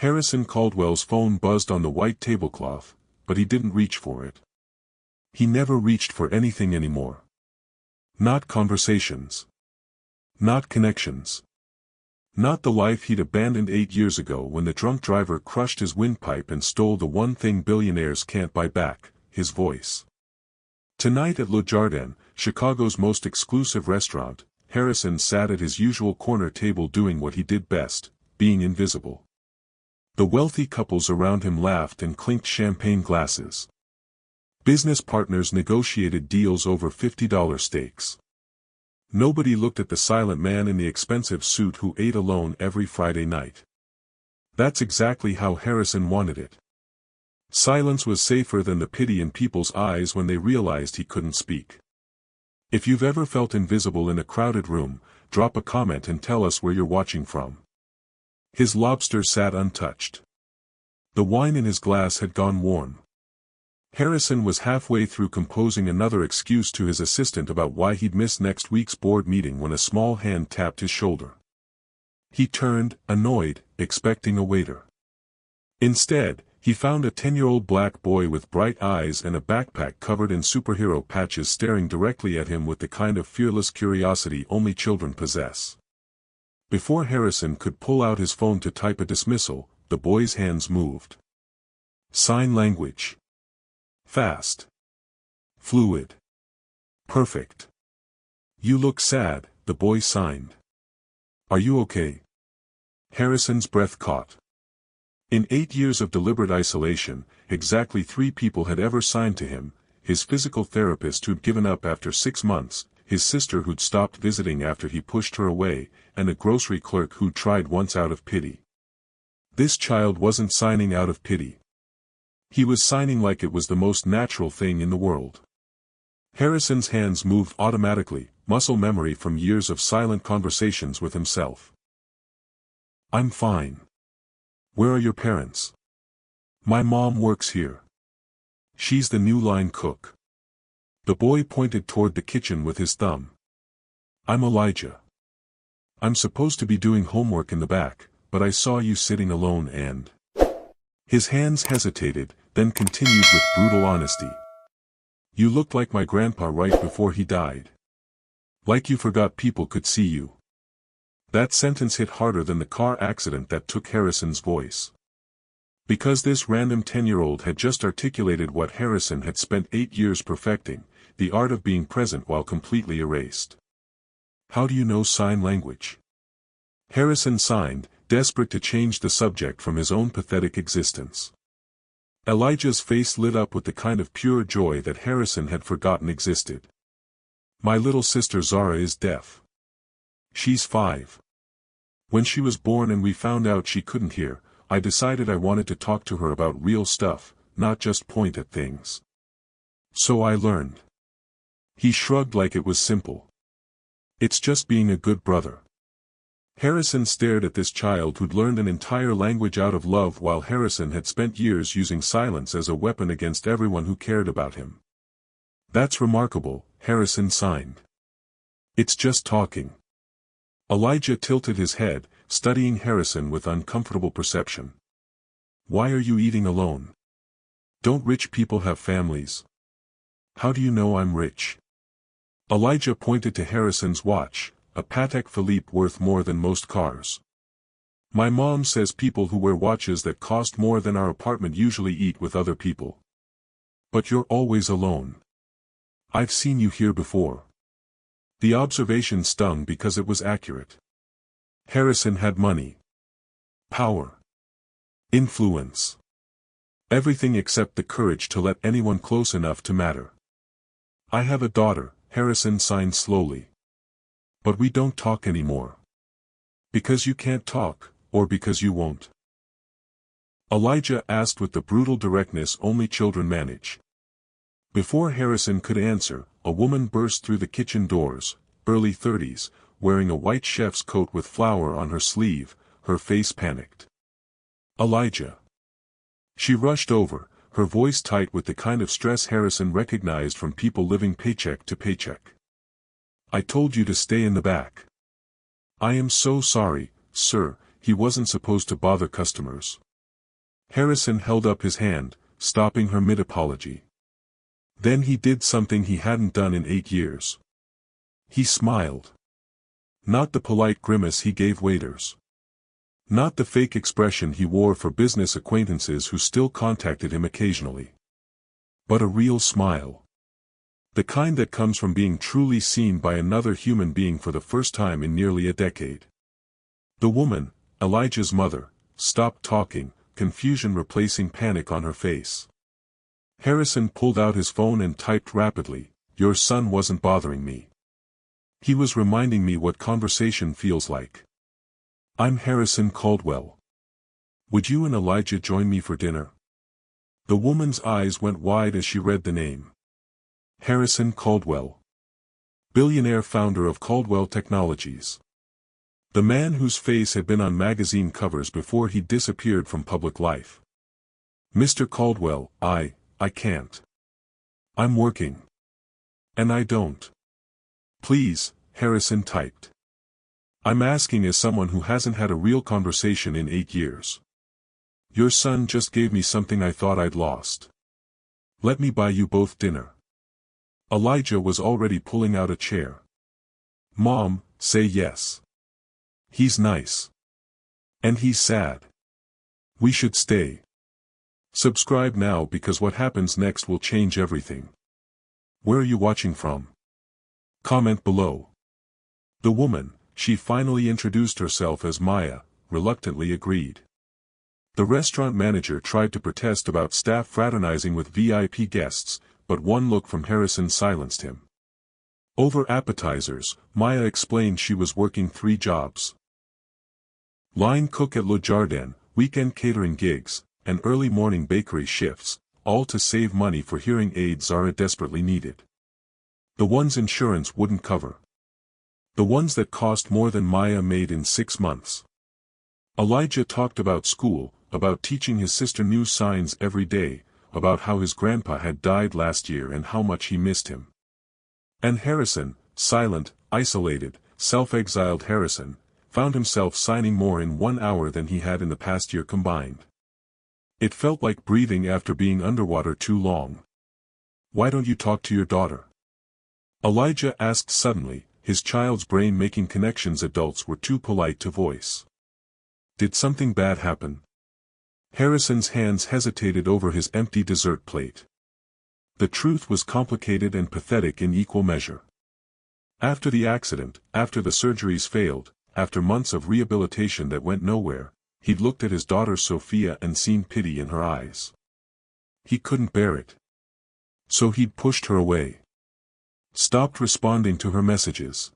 Harrison Caldwell's phone buzzed on the white tablecloth, but he didn't reach for it. He never reached for anything anymore. Not conversations. Not connections. Not the life he'd abandoned 8 years ago when the drunk driver crushed his windpipe and stole the one thing billionaires can't buy back, his voice. Tonight at Le Jardin, Chicago's most exclusive restaurant, Harrison sat at his usual corner table doing what he did best, being invisible. The wealthy couples around him laughed and clinked champagne glasses. Business partners negotiated deals over $50 steaks. Nobody looked at the silent man in the expensive suit who ate alone every Friday night. That's exactly how Harrison wanted it. Silence was safer than the pity in people's eyes when they realized he couldn't speak. If you've ever felt invisible in a crowded room, drop a comment and tell us where you're watching from. His lobster sat untouched. The wine in his glass had gone warm. Harrison was halfway through composing another excuse to his assistant about why he'd miss next week's board meeting when a small hand tapped his shoulder. He turned, annoyed, expecting a waiter. Instead, he found a 10-year-old black boy with bright eyes and a backpack covered in superhero patches staring directly at him with the kind of fearless curiosity only children possess. Before Harrison could pull out his phone to type a dismissal, the boy's hands moved. Sign language. Fast. Fluid. Perfect. You look sad, the boy signed. Are you okay? Harrison's breath caught. In 8 years of deliberate isolation, exactly 3 people had ever signed to him: his physical therapist who'd given up after 6 months, his sister who'd stopped visiting after he pushed her away, and a grocery clerk who'd tried once out of pity. This child wasn't signing out of pity. He was signing like it was the most natural thing in the world. Harrison's hands moved automatically, muscle memory from years of silent conversations with himself. I'm fine. Where are your parents? My mom works here. She's the new line cook. The boy pointed toward the kitchen with his thumb. I'm Elijah. I'm supposed to be doing homework in the back, but I saw you sitting alone and... His hands hesitated, then continued with brutal honesty. You looked like my grandpa right before he died. Like you forgot people could see you. That sentence hit harder than the car accident that took Harrison's voice. Because this random 10-year-old had just articulated what Harrison had spent 8 years perfecting, the art of being present while completely erased. How do you know sign language? Harrison signed, desperate to change the subject from his own pathetic existence. Elijah's face lit up with the kind of pure joy that Harrison had forgotten existed. My little sister Zara is deaf. She's 5. When she was born and we found out she couldn't hear, I decided I wanted to talk to her about real stuff, not just point at things. So I learned. He shrugged like it was simple. It's just being a good brother. Harrison stared at this child who'd learned an entire language out of love while Harrison had spent years using silence as a weapon against everyone who cared about him. That's remarkable, Harrison signed. It's just talking. Elijah tilted his head, studying Harrison with uncomfortable perception. Why are you eating alone? Don't rich people have families? How do you know I'm rich? Elijah pointed to Harrison's watch, a Patek Philippe worth more than most cars. My mom says people who wear watches that cost more than our apartment usually eat with other people. But you're always alone. I've seen you here before. The observation stung because it was accurate. Harrison had money. Power. Influence. Everything except the courage to let anyone close enough to matter. I have a daughter, Harrison signed slowly. But we don't talk anymore. Because you can't talk, or because you won't? Elijah asked with the brutal directness only children manage. Before Harrison could answer, a woman burst through the kitchen doors, early 30s, wearing a white chef's coat with flour on her sleeve, her face panicked. Elijah. She rushed over, her voice tight with the kind of stress Harrison recognized from people living paycheck to paycheck. I told you to stay in the back. I am so sorry, sir, he wasn't supposed to bother customers. Harrison held up his hand, stopping her mid-apology. Then he did something he hadn't done in 8 years. He smiled. Not the polite grimace he gave waiters. Not the fake expression he wore for business acquaintances who still contacted him occasionally. But a real smile. The kind that comes from being truly seen by another human being for the first time in nearly a decade. The woman, Elijah's mother, stopped talking, confusion replacing panic on her face. Harrison pulled out his phone and typed rapidly, "Your son wasn't bothering me. He was reminding me what conversation feels like. I'm Harrison Caldwell. Would you and Elijah join me for dinner?" The woman's eyes went wide as she read the name. Harrison Caldwell. Billionaire founder of Caldwell Technologies. The man whose face had been on magazine covers before he disappeared from public life. "Mr. Caldwell, I can't. I'm working. And I don't." "Please," Harrison typed. "I'm asking as someone who hasn't had a real conversation in 8 years. Your son just gave me something I thought I'd lost. Let me buy you both dinner." Elijah was already pulling out a chair. "Mom, say yes. He's nice. And he's sad. We should stay. Subscribe now because what happens next will change everything. Where are you watching from? Comment below." The woman, she finally introduced herself as Maya, reluctantly agreed. The restaurant manager tried to protest about staff fraternizing with VIP guests, but one look from Harrison silenced him. Over appetizers, Maya explained she was working 3 jobs. Line cook at Le Jardin, weekend catering gigs, and early morning bakery shifts, all to save money for hearing aids Zara desperately needed. The ones insurance wouldn't cover. The ones that cost more than Maya made in 6 months. Elijah talked about school, about teaching his sister new signs every day, about how his grandpa had died last year and how much he missed him. And Harrison, silent, isolated, self-exiled Harrison, found himself signing more in 1 hour than he had in the past year combined. It felt like breathing after being underwater too long. "Why don't you talk to your daughter?" Elijah asked suddenly, his child's brain making connections adults were too polite to voice. "Did something bad happen?" Harrison's hands hesitated over his empty dessert plate. The truth was complicated and pathetic in equal measure. After the accident, after the surgeries failed, after months of rehabilitation that went nowhere, he'd looked at his daughter Sophia and seen pity in her eyes. He couldn't bear it. So he'd pushed her away. Stopped responding to her messages.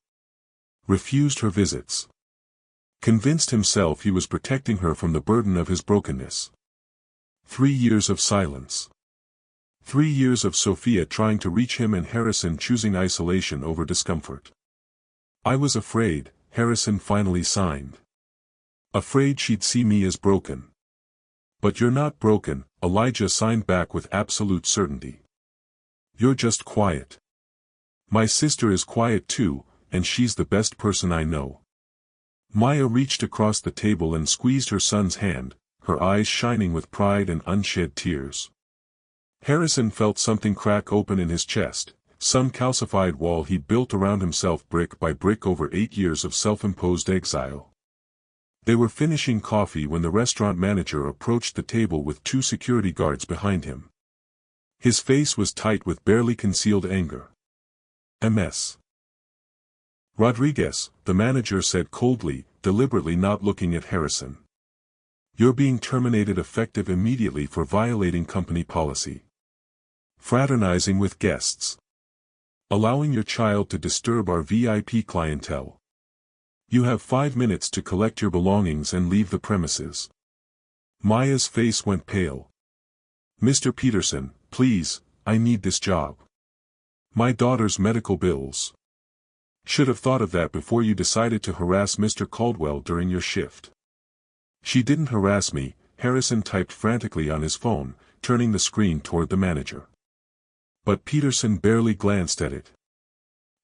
Refused her visits. Convinced himself he was protecting her from the burden of his brokenness. 3 years of silence. 3 years of Sophia trying to reach him and Harrison choosing isolation over discomfort. "I was afraid," Harrison finally signed. "Afraid she'd see me as broken." "But you're not broken," Elijah signed back with absolute certainty. "You're just quiet. My sister is quiet too, and she's the best person I know." Maya reached across the table and squeezed her son's hand, her eyes shining with pride and unshed tears. Harrison felt something crack open in his chest, some calcified wall he'd built around himself brick by brick over 8 years of self-imposed exile. They were finishing coffee when the restaurant manager approached the table with 2 security guards behind him. His face was tight with barely concealed anger. "Ms. Rodriguez," the manager said coldly, deliberately not looking at Harrison. "You're being terminated effective immediately for violating company policy. Fraternizing with guests. Allowing your child to disturb our VIP clientele. You have 5 minutes to collect your belongings and leave the premises." Maya's face went pale. "Mr. Peterson, please, I need this job. My daughter's medical bills. Should have thought of that before you decided to harass Mr. Caldwell during your shift." "She didn't harass me," Harrison typed frantically on his phone, turning the screen toward the manager. But Peterson barely glanced at it.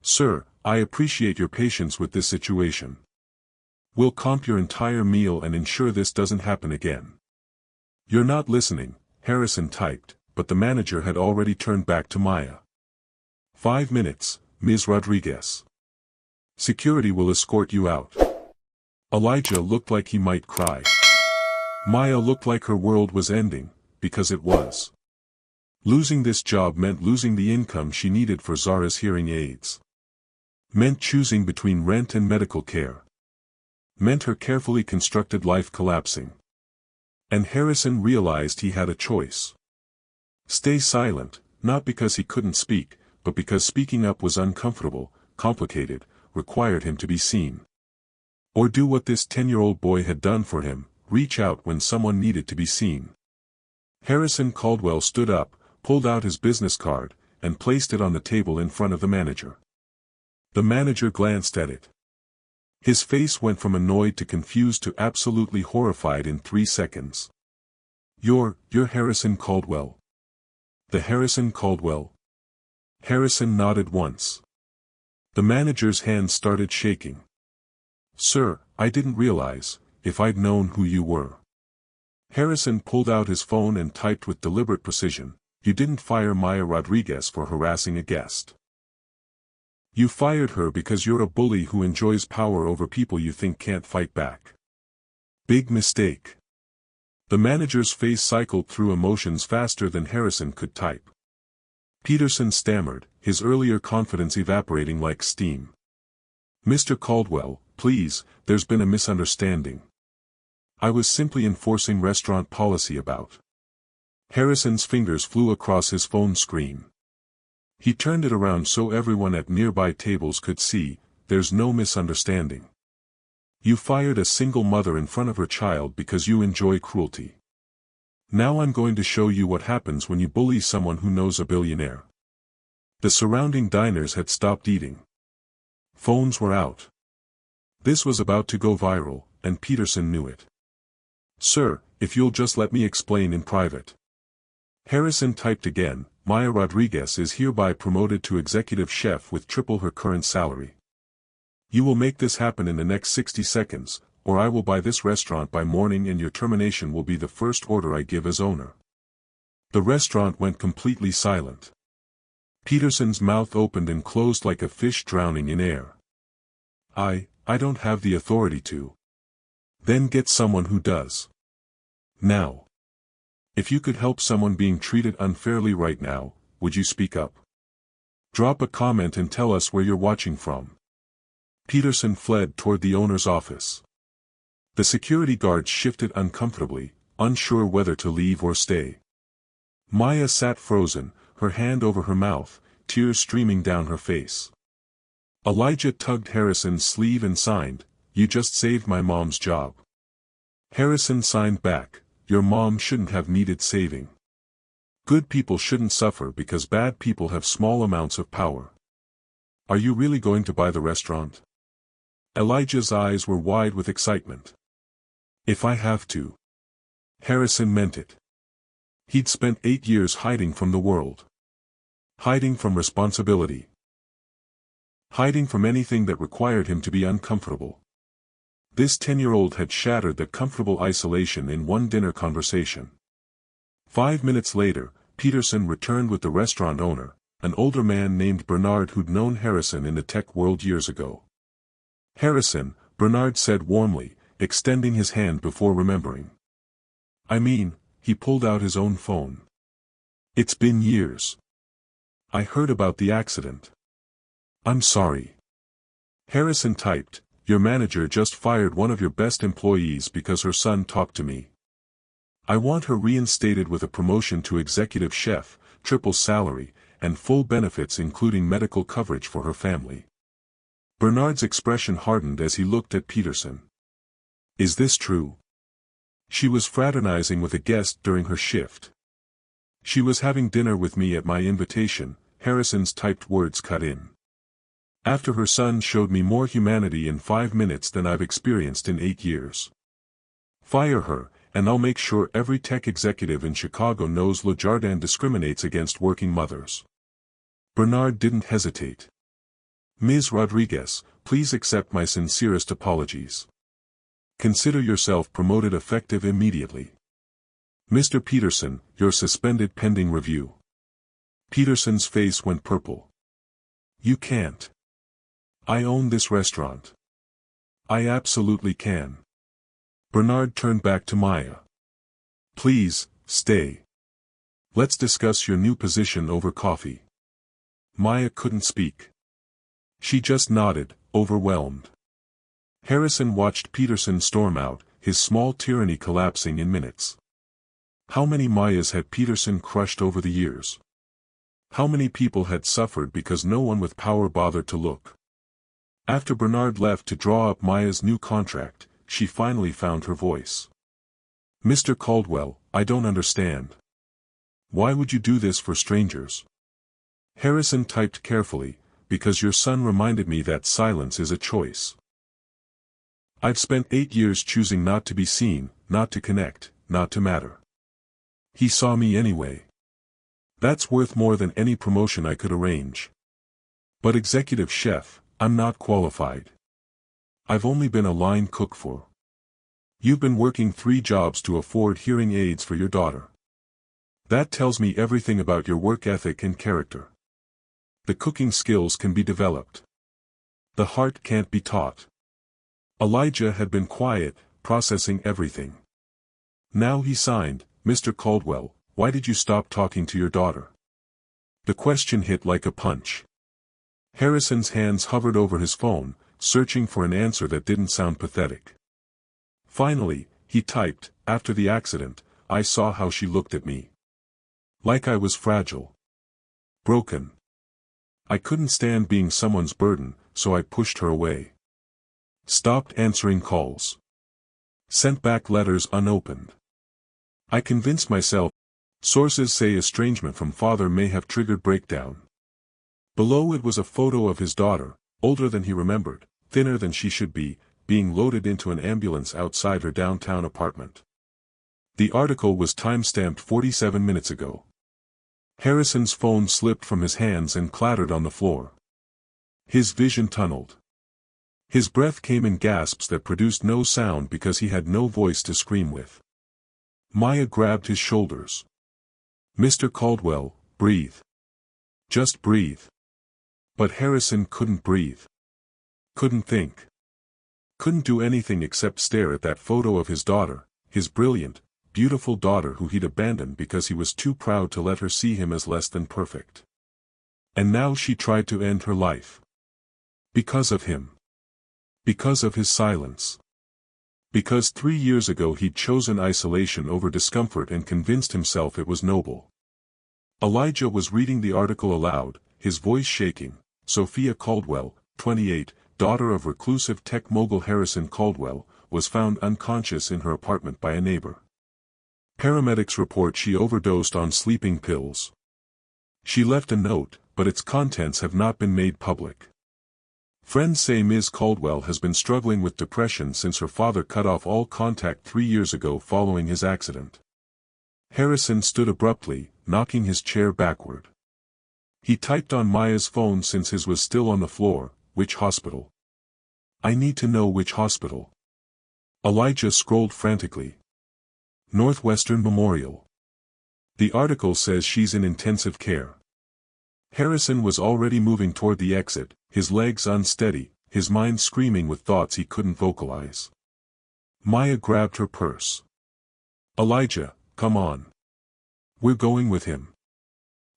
"Sir, I appreciate your patience with this situation. We'll comp your entire meal and ensure this doesn't happen again." You're not listening, Harrison typed, but the manager had already turned back to Maya. 5 minutes, Ms. Rodriguez. Security will escort you out. Elijah looked like he might cry. Maya looked like her world was ending, because it was. Losing this job meant losing the income she needed for Zara's hearing aids. Meant choosing between rent and medical care. Meant her carefully constructed life collapsing. And Harrison realized he had a choice. Stay silent, not because he couldn't speak, but because speaking up was uncomfortable, complicated, required him to be seen. Or do what this 10-year-old boy had done for him, reach out when someone needed to be seen. Harrison Caldwell stood up, pulled out his business card, and placed it on the table in front of the manager. The manager glanced at it. His face went from annoyed to confused to absolutely horrified in 3 seconds. You're Harrison Caldwell. The Harrison Caldwell? Harrison nodded once. The manager's hands started shaking. Sir, I didn't realize, if I'd known who you were. Harrison pulled out his phone and typed with deliberate precision, You didn't fire Maya Rodriguez for harassing a guest. You fired her because you're a bully who enjoys power over people you think can't fight back. Big mistake. The manager's face cycled through emotions faster than Harrison could type. Peterson stammered, his earlier confidence evaporating like steam. Mr. Caldwell, please, there's been a misunderstanding. I was simply enforcing restaurant policy about. Harrison's fingers flew across his phone screen. He turned it around so everyone at nearby tables could see, there's no misunderstanding. You fired a single mother in front of her child because you enjoy cruelty. Now I'm going to show you what happens when you bully someone who knows a billionaire. The surrounding diners had stopped eating. Phones were out. This was about to go viral, and Peterson knew it. Sir, if you'll just let me explain in private. Harrison typed again, Maya Rodriguez is hereby promoted to executive chef with triple her current salary. You will make this happen in the next 60 seconds, or I will buy this restaurant by morning and your termination will be the first order I give as owner. The restaurant went completely silent. Peterson's mouth opened and closed like a fish drowning in air. I don't have the authority to. Then get someone who does. Now. If you could help someone being treated unfairly right now, would you speak up? Drop a comment and tell us where you're watching from. Peterson fled toward the owner's office. The security guards shifted uncomfortably, unsure whether to leave or stay. Maya sat frozen, her hand over her mouth, tears streaming down her face. Elijah tugged Harrison's sleeve and signed, You just saved my mom's job. Harrison signed back, Your mom shouldn't have needed saving. Good people shouldn't suffer because bad people have small amounts of power. Are you really going to buy the restaurant? Elijah's eyes were wide with excitement. If I have to. Harrison meant it. He'd spent 8 years hiding from the world. Hiding from responsibility. Hiding from anything that required him to be uncomfortable. This 10-year-old had shattered the comfortable isolation in one dinner conversation. 5 minutes later, Peterson returned with the restaurant owner, an older man named Bernard who'd known Harrison in the tech world years ago. Harrison, Bernard said warmly, extending his hand before remembering. I mean, he pulled out his own phone. It's been years. I heard about the accident. I'm sorry. Harrison typed, Your manager just fired one of your best employees because her son talked to me. I want her reinstated with a promotion to executive chef, triple salary, and full benefits including medical coverage for her family. Bernard's expression hardened as he looked at Peterson. Is this true? She was fraternizing with a guest during her shift. She was having dinner with me at my invitation, Harrison's typed words cut in. After her son showed me more humanity in 5 minutes than I've experienced in 8 years. Fire her, and I'll make sure every tech executive in Chicago knows Le Jardin discriminates against working mothers. Bernard didn't hesitate. Ms. Rodriguez, please accept my sincerest apologies. Consider yourself promoted effective immediately. Mr. Peterson, you're suspended pending review. Peterson's face went purple. You can't. I own this restaurant. I absolutely can. Bernard turned back to Maya. Please, stay. Let's discuss your new position over coffee. Maya couldn't speak. She just nodded, overwhelmed. Harrison watched Peterson storm out, his small tyranny collapsing in minutes. How many Mayas had Peterson crushed over the years? How many people had suffered because no one with power bothered to look? After Bernard left to draw up Maya's new contract, she finally found her voice. Mr. Caldwell, I don't understand. Why would you do this for strangers? Harrison typed carefully, because your son reminded me that silence is a choice. I've spent 8 years choosing not to be seen, not to connect, not to matter. He saw me anyway. That's worth more than any promotion I could arrange. But executive chef, I'm not qualified. I've only been a line cook for. You've been working 3 jobs to afford hearing aids for your daughter. That tells me everything about your work ethic and character. The cooking skills can be developed. The heart can't be taught. Elijah had been quiet, processing everything. Now he signed, Mr. Caldwell, why did you stop talking to your daughter? The question hit like a punch. Harrison's hands hovered over his phone, searching for an answer that didn't sound pathetic. Finally, he typed, after the accident, I saw how she looked at me. Like I was fragile. Broken. I couldn't stand being someone's burden, so I pushed her away. Stopped answering calls. Sent back letters unopened. I convinced myself. Sources say estrangement from father may have triggered breakdown. Below it was a photo of his daughter, older than he remembered, thinner than she should be, being loaded into an ambulance outside her downtown apartment. The article was time-stamped 47 minutes ago. Harrison's phone slipped from his hands and clattered on the floor. His vision tunneled. His breath came in gasps that produced no sound because he had no voice to scream with. Maya grabbed his shoulders. Mr. Caldwell, breathe. Just breathe. But Harrison couldn't breathe. Couldn't think. Couldn't do anything except stare at that photo of his daughter, his brilliant, beautiful daughter who he'd abandoned because he was too proud to let her see him as less than perfect. And now she tried to end her life. Because of him. Because of his silence. Because 3 years ago he'd chosen isolation over discomfort and convinced himself it was noble. Elijah was reading the article aloud, his voice shaking. Sophia Caldwell, 28, daughter of reclusive tech mogul Harrison Caldwell, was found unconscious in her apartment by a neighbor. Paramedics report she overdosed on sleeping pills. She left a note, but its contents have not been made public. Friends say Ms. Caldwell has been struggling with depression since her father cut off all contact 3 years ago following his accident. Harrison stood abruptly, knocking his chair backward. He typed on Maya's phone since his was still on the floor, which hospital? I need to know which hospital. Elijah scrolled frantically. Northwestern Memorial. The article says she's in intensive care. Harrison was already moving toward the exit, his legs unsteady, his mind screaming with thoughts he couldn't vocalize. Maya grabbed her purse. Elijah, come on. We're going with him.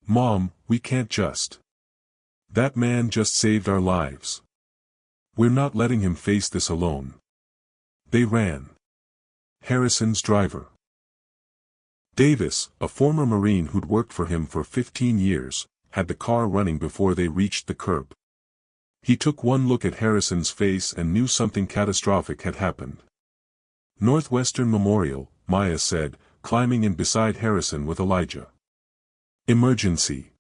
Mom, we can't just. That man just saved our lives. We're not letting him face this alone. They ran. Harrison's driver. Davis, a former Marine who'd worked for him for 15 years, had the car running before they reached the curb. He took one look at Harrison's face and knew something catastrophic had happened. Northwestern Memorial, Maya said, climbing in beside Harrison with Elijah. Emergency.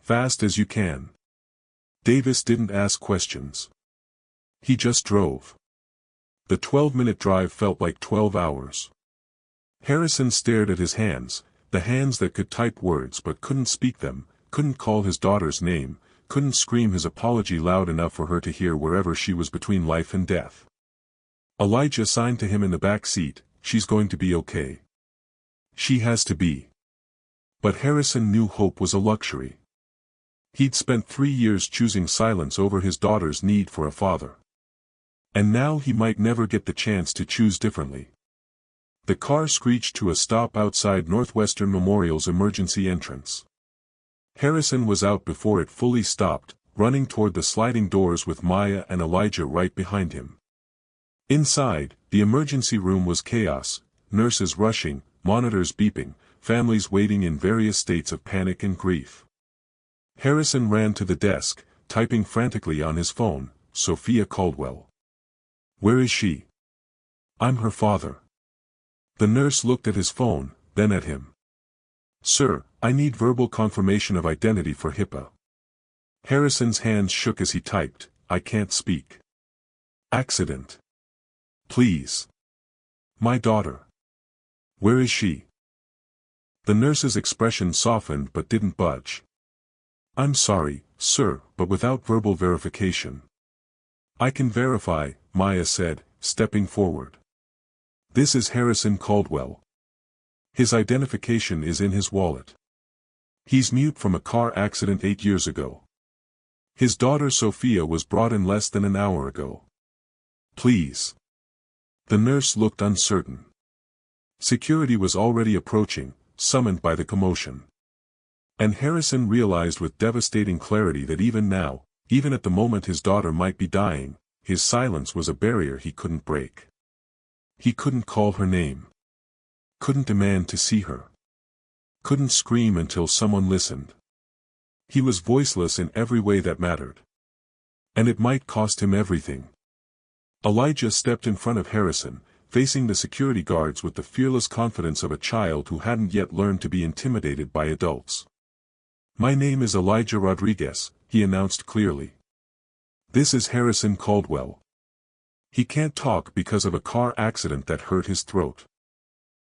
Fast as you can. Davis didn't ask questions. He just drove. The 12-minute drive felt like 12 hours. Harrison stared at his hands, the hands that could type words but couldn't speak them, couldn't call his daughter's name, couldn't scream his apology loud enough for her to hear wherever she was between life and death. Elijah signed to him in the back seat, she's going to be okay. She has to be. But Harrison knew hope was a luxury. He'd spent 3 years choosing silence over his daughter's need for a father. And now he might never get the chance to choose differently. The car screeched to a stop outside Northwestern Memorial's emergency entrance. Harrison was out before it fully stopped, running toward the sliding doors with Maya and Elijah right behind him. Inside, the emergency room was chaos, nurses rushing, monitors beeping, families waiting in various states of panic and grief. Harrison ran to the desk, typing frantically on his phone, "Sophia Caldwell. Where is she?" "I'm her father." The nurse looked at his phone, then at him. "Sir, I need verbal confirmation of identity for HIPAA." Harrison's hands shook as he typed, "I can't speak." "Accident. Please. My daughter. Where is she?" The nurse's expression softened but didn't budge. "I'm sorry, sir, but without verbal verification." "I can verify," Maya said, stepping forward. "This is Harrison Caldwell. His identification is in his wallet. He's mute from a car accident 8 years ago. His daughter Sophia was brought in less than an hour ago. Please." The nurse looked uncertain. Security was already approaching, summoned by the commotion. And Harrison realized with devastating clarity that even now, even at the moment his daughter might be dying, his silence was a barrier he couldn't break. He couldn't call her name. Couldn't demand to see her. Couldn't scream until someone listened. He was voiceless in every way that mattered. And it might cost him everything. Elijah stepped in front of Harrison, facing the security guards with the fearless confidence of a child who hadn't yet learned to be intimidated by adults. "My name is Elijah Rodriguez," he announced clearly. "This is Harrison Caldwell. He can't talk because of a car accident that hurt his throat.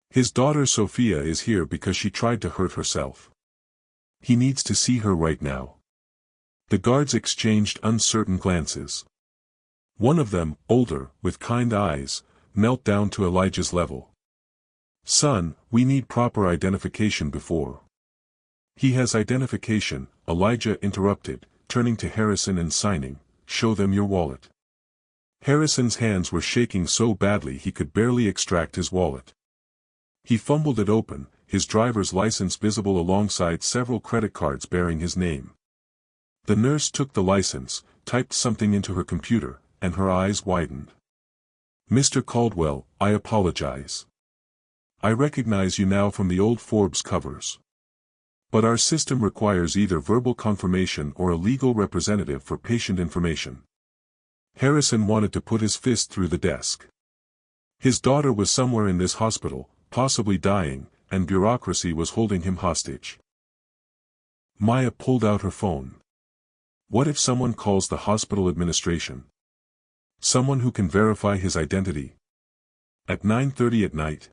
His daughter Sophia is here because she tried to hurt herself. He needs to see her right now." The guards exchanged uncertain glances. One of them, older, with kind eyes, knelt down to Elijah's level. "Son, we need proper identification before." "He has identification," Elijah interrupted, turning to Harrison and signing, "Show them your wallet." Harrison's hands were shaking so badly he could barely extract his wallet. He fumbled it open, his driver's license visible alongside several credit cards bearing his name. The nurse took the license, typed something into her computer, and her eyes widened. "Mr. Caldwell, I apologize. I recognize you now from the old Forbes covers. But our system requires either verbal confirmation or a legal representative for patient information." Harrison wanted to put his fist through the desk. His daughter was somewhere in this hospital, possibly dying, and bureaucracy was holding him hostage. Maya pulled out her phone. What if someone calls the hospital administration? Someone who can verify his identity? At 9:30 at night?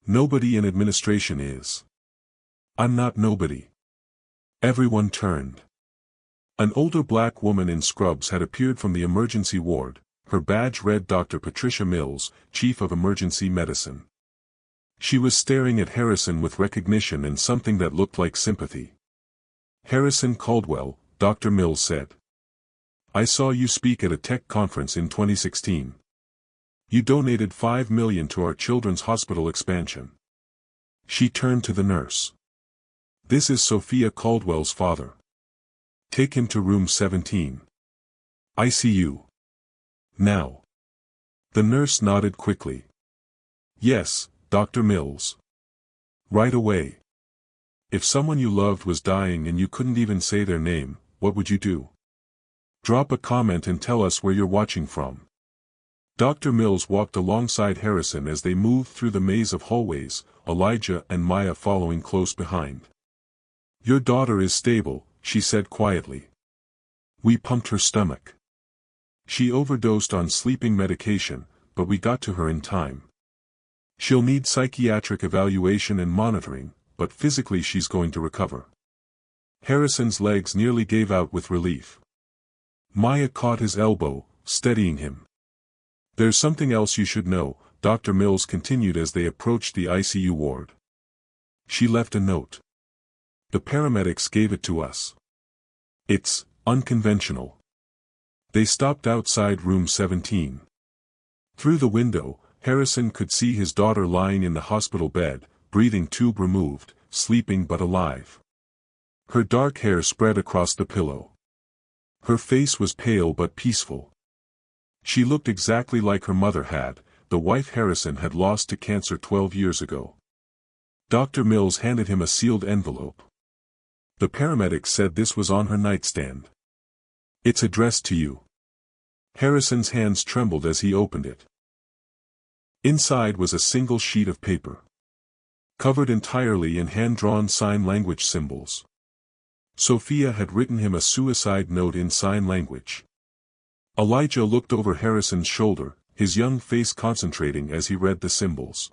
Nobody in administration is. I'm not nobody. Everyone turned. An older black woman in scrubs had appeared from the emergency ward, her badge read Dr. Patricia Mills, Chief of Emergency Medicine. She was staring at Harrison with recognition and something that looked like sympathy. "Harrison Caldwell," Dr. Mills said. "I saw you speak at a tech conference in 2016. You donated $5 million to our children's hospital expansion." She turned to the nurse. "This is Sophia Caldwell's father. Take him to room 17. ICU. Now." The nurse nodded quickly. "Yes, Dr. Mills. Right away. If someone you loved was dying and you couldn't even say their name, what would you do? Drop a comment and tell us where you're watching from." Dr. Mills walked alongside Harrison as they moved through the maze of hallways, Elijah and Maya following close behind. "Your daughter is stable," she said quietly. "We pumped her stomach. She overdosed on sleeping medication, but we got to her in time. She'll need psychiatric evaluation and monitoring, but physically she's going to recover." Harrison's legs nearly gave out with relief. Maya caught his elbow, steadying him. "There's something else you should know," Dr. Mills continued as they approached the ICU ward. She left a note. The paramedics gave it to us. It's unconventional. They stopped outside room 17. Through the window, Harrison could see his daughter lying in the hospital bed, breathing tube removed, sleeping but alive. Her dark hair spread across the pillow. Her face was pale but peaceful. She looked exactly like her mother had, the wife Harrison had lost to cancer 12 years ago. Dr. Mills handed him a sealed envelope. The paramedics said this was on her nightstand. It's addressed to you. Harrison's hands trembled as he opened it. Inside was a single sheet of paper, covered entirely in hand-drawn sign language symbols. Sophia had written him a suicide note in sign language. Elijah looked over Harrison's shoulder, his young face concentrating as he read the symbols.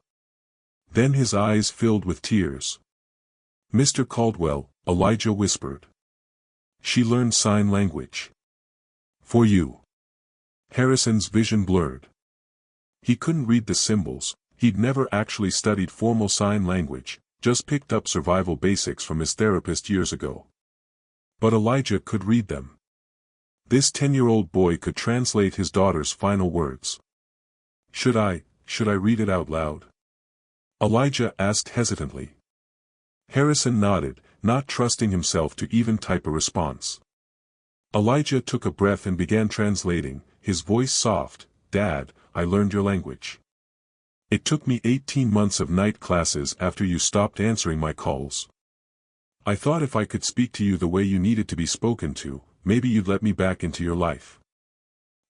Then his eyes filled with tears. "Mr. Caldwell," Elijah whispered. "She learned sign language. For you." Harrison's vision blurred. He couldn't read the symbols, he'd never actually studied formal sign language, just picked up survival basics from his therapist years ago. But Elijah could read them. This 10-year-old boy could translate his daughter's final words. Should I read it out loud?" Elijah asked hesitantly. Harrison nodded, not trusting himself to even type a response. Elijah took a breath and began translating, his voice soft. "Dad, I learned your language. It took me 18 months of night classes after you stopped answering my calls. I thought if I could speak to you the way you needed to be spoken to, maybe you'd let me back into your life.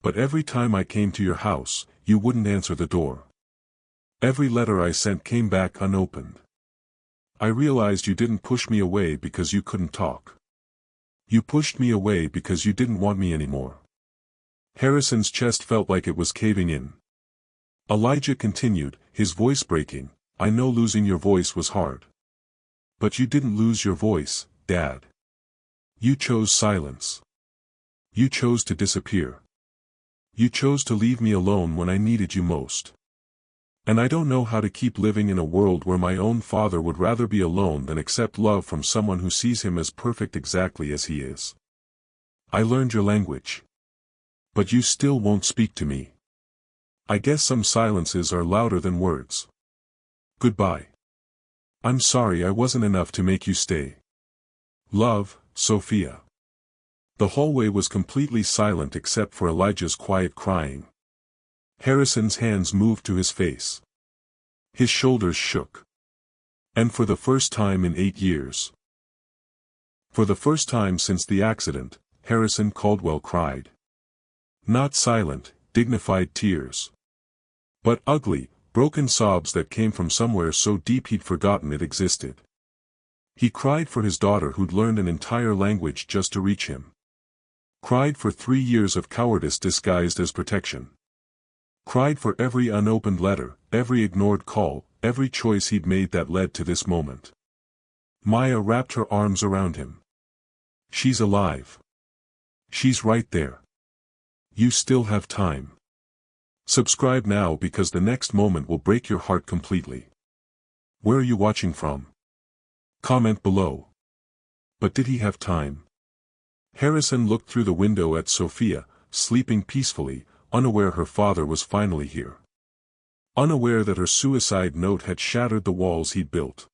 But every time I came to your house, you wouldn't answer the door. Every letter I sent came back unopened. I realized you didn't push me away because you couldn't talk. You pushed me away because you didn't want me anymore." Harrison's chest felt like it was caving in. Elijah continued, his voice breaking, "I know losing your voice was hard. But you didn't lose your voice, Dad. You chose silence. You chose to disappear. You chose to leave me alone when I needed you most. And I don't know how to keep living in a world where my own father would rather be alone than accept love from someone who sees him as perfect exactly as he is. I learned your language. But you still won't speak to me. I guess some silences are louder than words. Goodbye. I'm sorry I wasn't enough to make you stay. Love, Sophia." The hallway was completely silent except for Elijah's quiet crying. Harrison's hands moved to his face. His shoulders shook. And for the first time in 8 years. For the first time since the accident, Harrison Caldwell cried. Not silent, dignified tears. But ugly, broken sobs that came from somewhere so deep he'd forgotten it existed. He cried for his daughter who'd learned an entire language just to reach him. Cried for 3 years of cowardice disguised as protection. Cried for every unopened letter, every ignored call, every choice he'd made that led to this moment. Maya wrapped her arms around him. She's alive. She's right there. You still have time. Subscribe now because the next moment will break your heart completely. Where are you watching from? Comment below. But did he have time? Harrison looked through the window at Sophia, sleeping peacefully, unaware her father was finally here. Unaware that her suicide note had shattered the walls he'd built.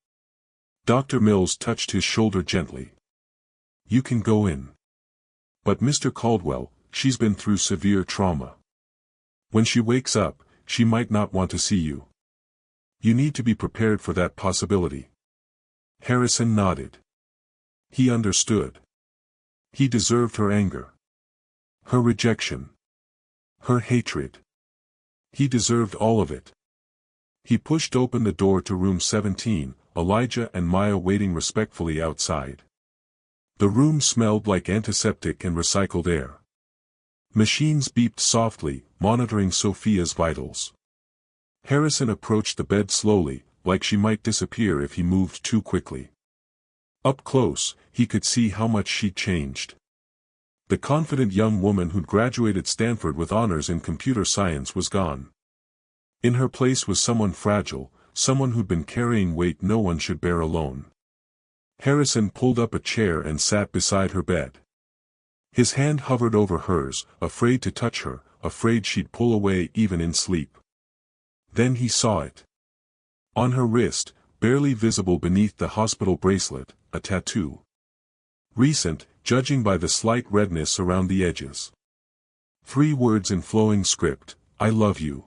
Dr. Mills touched his shoulder gently. You can go in. But Mr. Caldwell, she's been through severe trauma. When she wakes up, she might not want to see you. You need to be prepared for that possibility. Harrison nodded. He understood. He deserved her anger. Her rejection. Her hatred. He deserved all of it. He pushed open the door to room 17, Elijah and Maya waiting respectfully outside. The room smelled like antiseptic and recycled air. Machines beeped softly, monitoring Sophia's vitals. Harrison approached the bed slowly, like she might disappear if he moved too quickly. Up close, he could see how much she'd changed. The confident young woman who'd graduated Stanford with honors in computer science was gone. In her place was someone fragile, someone who'd been carrying weight no one should bear alone. Harrison pulled up a chair and sat beside her bed. His hand hovered over hers, afraid to touch her, afraid she'd pull away even in sleep. Then he saw it. On her wrist, barely visible beneath the hospital bracelet, a tattoo. Recent, judging by the slight redness around the edges. 3 words in flowing script, I love you.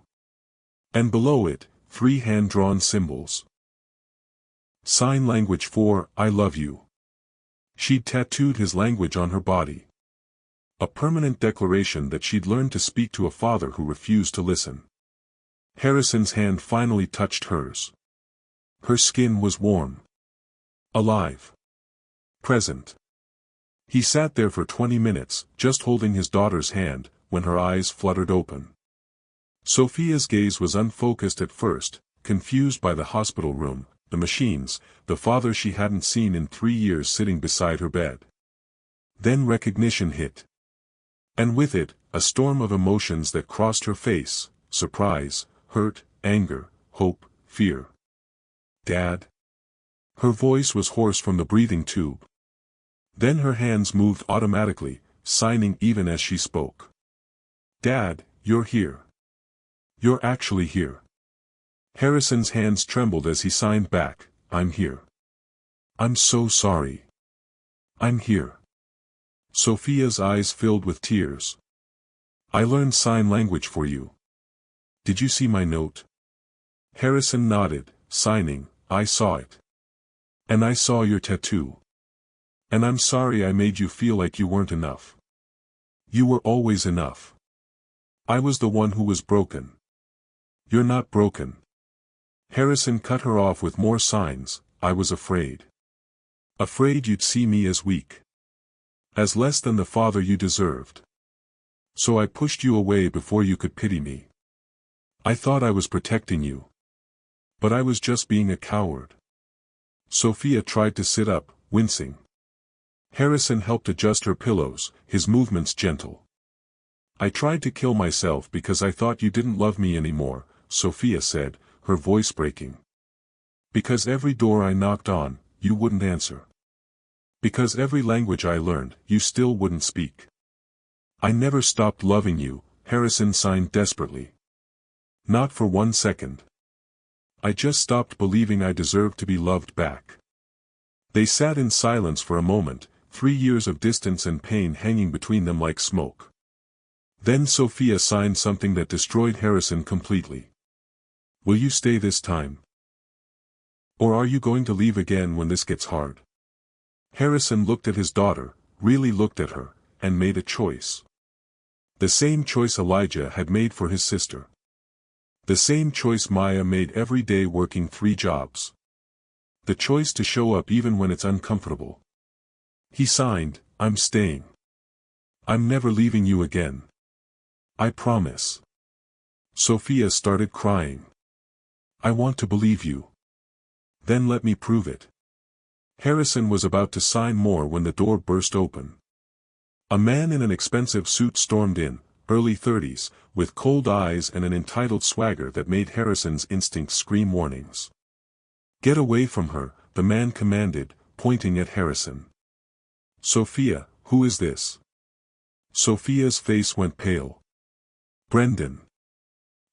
And below it, 3 hand-drawn symbols. Sign language for, I love you. She'd tattooed his language on her body. A permanent declaration that she'd learned to speak to a father who refused to listen. Harrison's hand finally touched hers. Her skin was warm. Alive. Present. He sat there for 20 minutes, just holding his daughter's hand, when her eyes fluttered open. Sophia's gaze was unfocused at first, confused by the hospital room, the machines, the father she hadn't seen in 3 years sitting beside her bed. Then recognition hit. And with it, a storm of emotions that crossed her face: surprise, hurt, anger, hope, fear. Dad? Her voice was hoarse from the breathing tube. Then her hands moved automatically, signing even as she spoke. Dad, you're here. You're actually here. Harrison's hands trembled as he signed back, I'm here. I'm so sorry. I'm here. Sophia's eyes filled with tears. I learned sign language for you. Did you see my note? Harrison nodded, signing, I saw it. And I saw your tattoo. And I'm sorry I made you feel like you weren't enough. You were always enough. I was the one who was broken. You're not broken. Harrison cut her off with more signs, I was afraid. Afraid you'd see me as weak. As less than the father you deserved. So I pushed you away before you could pity me. I thought I was protecting you. But I was just being a coward. Sophia tried to sit up, wincing. Harrison helped adjust her pillows, his movements gentle. I tried to kill myself because I thought you didn't love me anymore, Sophia said, her voice breaking. Because every door I knocked on, you wouldn't answer. Because every language I learned, you still wouldn't speak. I never stopped loving you, Harrison signed desperately. Not for 1 second. I just stopped believing I deserved to be loved back. They sat in silence for a moment, 3 years of distance and pain hanging between them like smoke. Then Sophia signed something that destroyed Harrison completely. Will you stay this time? Or are you going to leave again when this gets hard? Harrison looked at his daughter, really looked at her, and made a choice. The same choice Elijah had made for his sister. The same choice Maya made every day working 3 jobs. The choice to show up even when it's uncomfortable. He signed, I'm staying. I'm never leaving you again. I promise. Sophia started crying. I want to believe you. Then let me prove it. Harrison was about to sign more when the door burst open. A man in an expensive suit stormed in, early 30s, with cold eyes and an entitled swagger that made Harrison's instincts scream warnings. Get away from her, the man commanded, pointing at Harrison. Sophia, who is this? Sophia's face went pale. Brendan.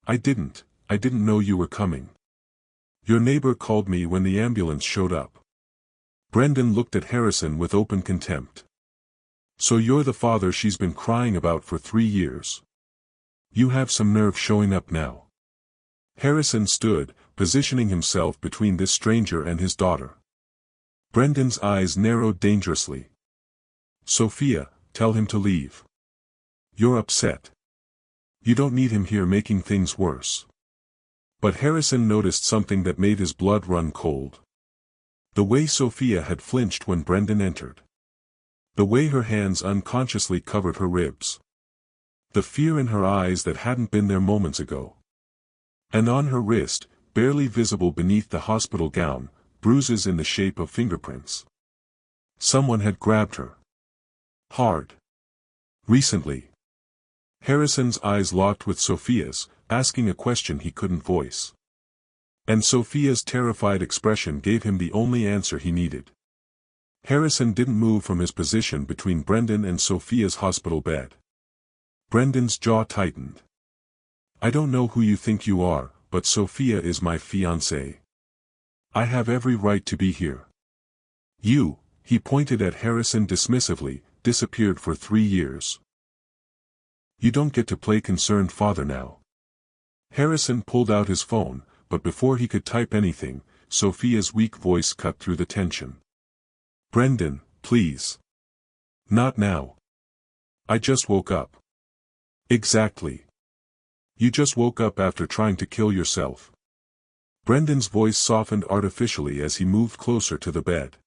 I didn't know you were coming. Your neighbor called me when the ambulance showed up. Brendan looked at Harrison with open contempt. So you're the father she's been crying about for 3 years. You have some nerve showing up now. Harrison stood, positioning himself between this stranger and his daughter. Brendan's eyes narrowed dangerously. Sophia, tell him to leave. You're upset. You don't need him here making things worse. But Harrison noticed something that made his blood run cold. The way Sophia had flinched when Brendan entered. The way her hands unconsciously covered her ribs. The fear in her eyes that hadn't been there moments ago. And on her wrist, barely visible beneath the hospital gown, bruises in the shape of fingerprints. Someone had grabbed her. Hard. Recently. Harrison's eyes locked with Sophia's, asking a question he couldn't voice. And Sophia's terrified expression gave him the only answer he needed. Harrison didn't move from his position between Brendan and Sophia's hospital bed. Brendan's jaw tightened. I don't know who you think you are, but Sophia is my fiancée. I have every right to be here. You, he pointed at Harrison dismissively, disappeared for 3 years. You don't get to play concerned father now. Harrison pulled out his phone, but before he could type anything, Sophia's weak voice cut through the tension. Brendan, please. Not now. I just woke up. Exactly. You just woke up after trying to kill yourself. Brendan's voice softened artificially as he moved closer to the bed.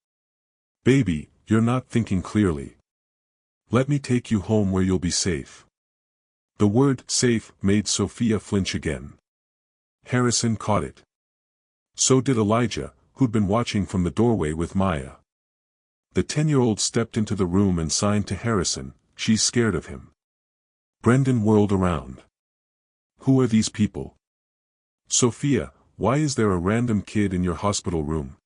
Baby, you're not thinking clearly. Let me take you home where you'll be safe. The word safe made Sophia flinch again. Harrison caught it. So did Elijah, who'd been watching from the doorway with Maya. The 10-year-old stepped into the room and signed to Harrison, she's scared of him. Brendan whirled around. Who are these people? Sophia, why is there a random kid in your hospital room?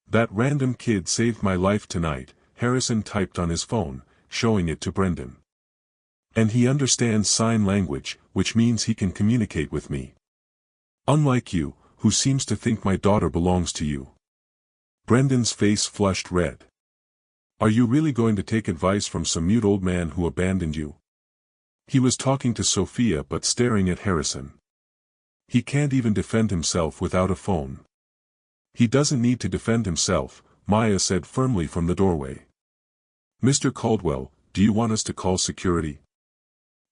That random kid saved my life tonight, Harrison typed on his phone, showing it to Brendan. And he understands sign language, which means he can communicate with me. Unlike you, who seems to think my daughter belongs to you. Brendan's face flushed red. Are you really going to take advice from some mute old man who abandoned you? He was talking to Sophia but staring at Harrison. He can't even defend himself without a phone. He doesn't need to defend himself, Maya said firmly from the doorway. Mr. Caldwell, do you want us to call security?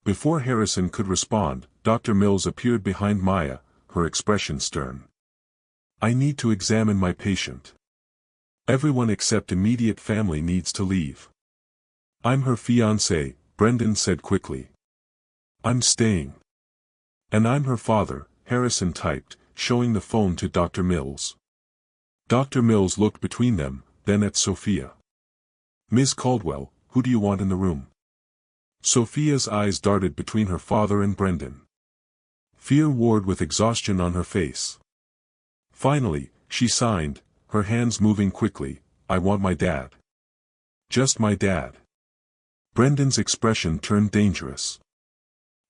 Before Harrison could respond, Dr. Mills appeared behind Maya, her expression stern. I need to examine my patient. Everyone except immediate family needs to leave. I'm her fiancé, Brendan said quickly. I'm staying. And I'm her father, Harrison typed, showing the phone to Dr. Mills. Dr. Mills looked between them, then at Sophia. Ms. Caldwell, who do you want in the room? Sophia's eyes darted between her father and Brendan. Fear warred with exhaustion on her face. Finally, she signed, her hands moving quickly, I want my dad. Just my dad. Brendan's expression turned dangerous.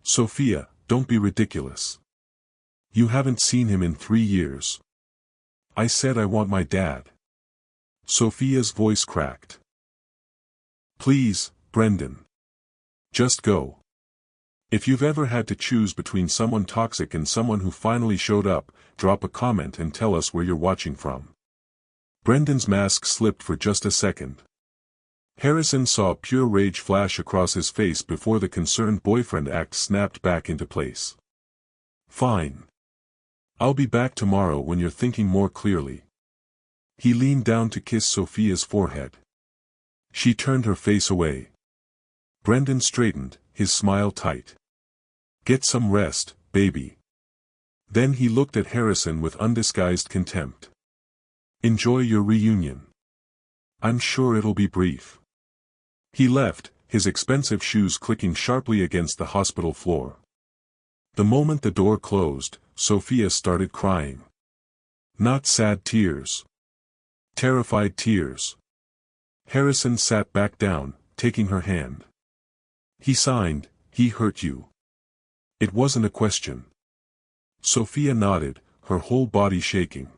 Sophia, don't be ridiculous. You haven't seen him in 3 years. I said I want my dad. Sophia's voice cracked. Please, Brendan. Just go. If you've ever had to choose between someone toxic and someone who finally showed up, drop a comment and tell us where you're watching from. Brendan's mask slipped for just a second. Harrison saw pure rage flash across his face before the concerned boyfriend act snapped back into place. Fine. I'll be back tomorrow when you're thinking more clearly. He leaned down to kiss Sophia's forehead. She turned her face away. Brendan straightened, his smile tight. Get some rest, baby. Then he looked at Harrison with undisguised contempt. Enjoy your reunion. I'm sure it'll be brief. He left, his expensive shoes clicking sharply against the hospital floor. The moment the door closed, Sophia started crying. Not sad tears. Terrified tears. Harrison sat back down, taking her hand. He signed, he hurt you. It wasn't a question. Sophia nodded, her whole body shaking.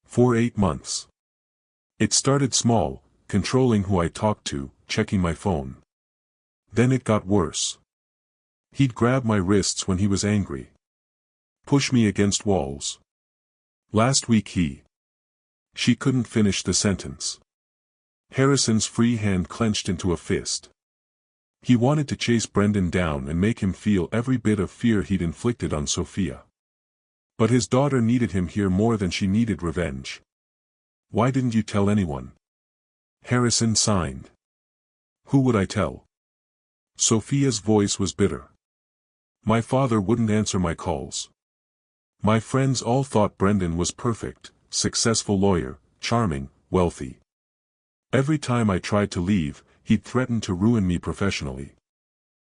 For 8 months. It started small, controlling who I talked to, checking my phone. Then it got worse. He'd grab my wrists when he was angry. Push me against walls. Last week She couldn't finish the sentence. Harrison's free hand clenched into a fist. He wanted to chase Brendan down and make him feel every bit of fear he'd inflicted on Sophia. But his daughter needed him here more than she needed revenge. Why didn't you tell anyone? Harrison signed. Who would I tell? Sophia's voice was bitter. My father wouldn't answer my calls. My friends all thought Brendan was perfect, successful lawyer, charming, wealthy. Every time I tried to leave, he'd threaten to ruin me professionally.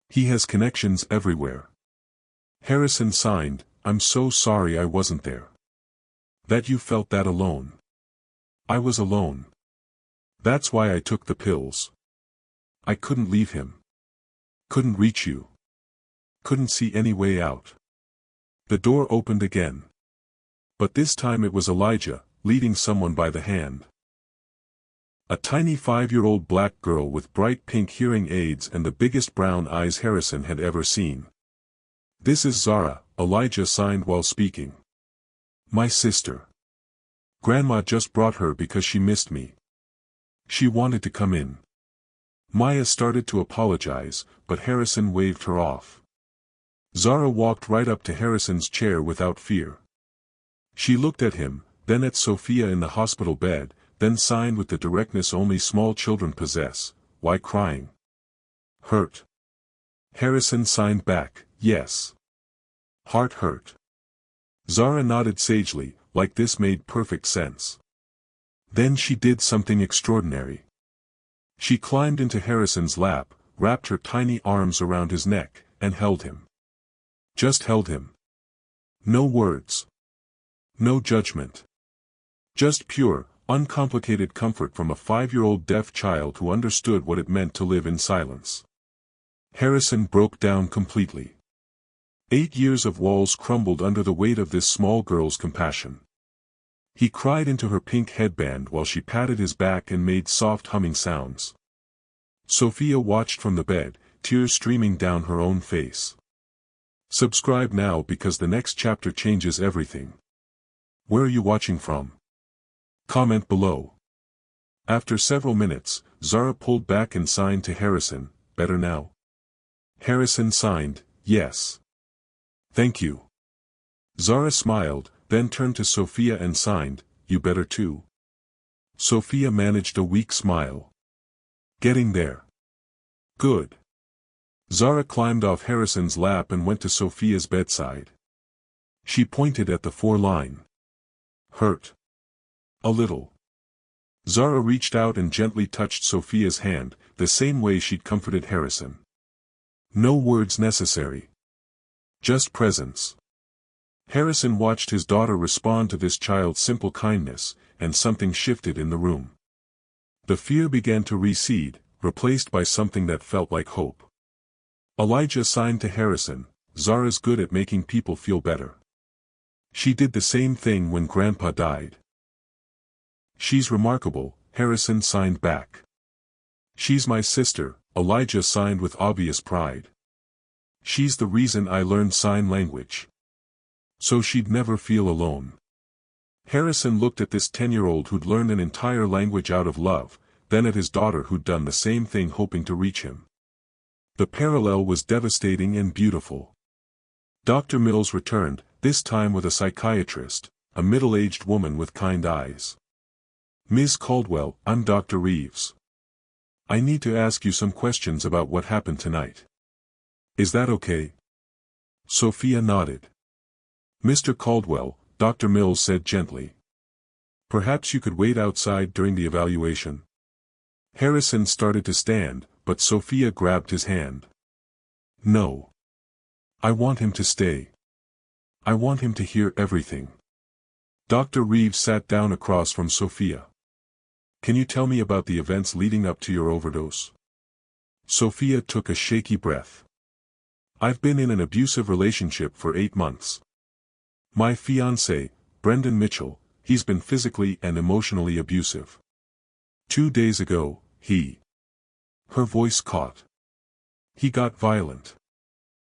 He has connections everywhere. Harrison signed, I'm so sorry I wasn't there. That you felt that alone. I was alone. That's why I took the pills. I couldn't leave him. Couldn't reach you. Couldn't see any way out. The door opened again. But this time it was Elijah, leading someone by the hand. A tiny 5-year-old black girl with bright pink hearing aids and the biggest brown eyes Harrison had ever seen. "This is Zara," Elijah signed while speaking. "My sister. Grandma just brought her because she missed me. She wanted to come in." Maya started to apologize, but Harrison waved her off. Zara walked right up to Harrison's chair without fear. She looked at him, then at Sophia in the hospital bed, then signed with the directness only small children possess. "Why crying? Hurt?" Harrison signed back, "Yes. Heart hurt." Zara nodded sagely, like this made perfect sense. Then she did something extraordinary. She climbed into Harrison's lap, wrapped her tiny arms around his neck, and held him. Just held him. No words. No judgment. Just pure, uncomplicated comfort from a 5-year-old deaf child who understood what it meant to live in silence. Harrison broke down completely. 8 years of walls crumbled under the weight of this small girl's compassion. He cried into her pink headband while she patted his back and made soft humming sounds. Sophia watched from the bed, tears streaming down her own face. Subscribe now because the next chapter changes everything. Where are you watching from? Comment below. After several minutes, Zara pulled back and signed to Harrison, "Better now?" Harrison signed, "Yes. Thank you." Zara smiled, then turned to Sophia and signed, "You better too." Sophia managed a weak smile. "Getting there. Good." Zara climbed off Harrison's lap and went to Sophia's bedside. She pointed at the 4-line. "Hurt?" "A little." Zara reached out and gently touched Sophia's hand, the same way she'd comforted Harrison. No words necessary. Just presence. Harrison watched his daughter respond to this child's simple kindness, and something shifted in the room. The fear began to recede, replaced by something that felt like hope. Elijah signed to Harrison, "Zara's good at making people feel better. She did the same thing when Grandpa died." "She's remarkable," Harrison signed back. "She's my sister," Elijah signed with obvious pride. "She's the reason I learned sign language. So she'd never feel alone." Harrison looked at this 10-year-old who'd learned an entire language out of love, then at his daughter who'd done the same thing hoping to reach him. The parallel was devastating and beautiful. Dr. Mills returned, this time with a psychiatrist, a middle-aged woman with kind eyes. "Ms. Caldwell, I'm Dr. Reeves. I need to ask you some questions about what happened tonight. Is that okay?" Sophia nodded. "Mr. Caldwell," Dr. Mills said gently. "Perhaps you could wait outside during the evaluation." Harrison started to stand, but Sophia grabbed his hand. "No. I want him to stay. I want him to hear everything." Dr. Reeves sat down across from Sophia. "Can you tell me about the events leading up to your overdose?" Sophia took a shaky breath. "I've been in an abusive relationship for 8 months. My fiancé, Brendan Mitchell, he's been physically and emotionally abusive. 2 days ago, Her voice caught. "He got violent.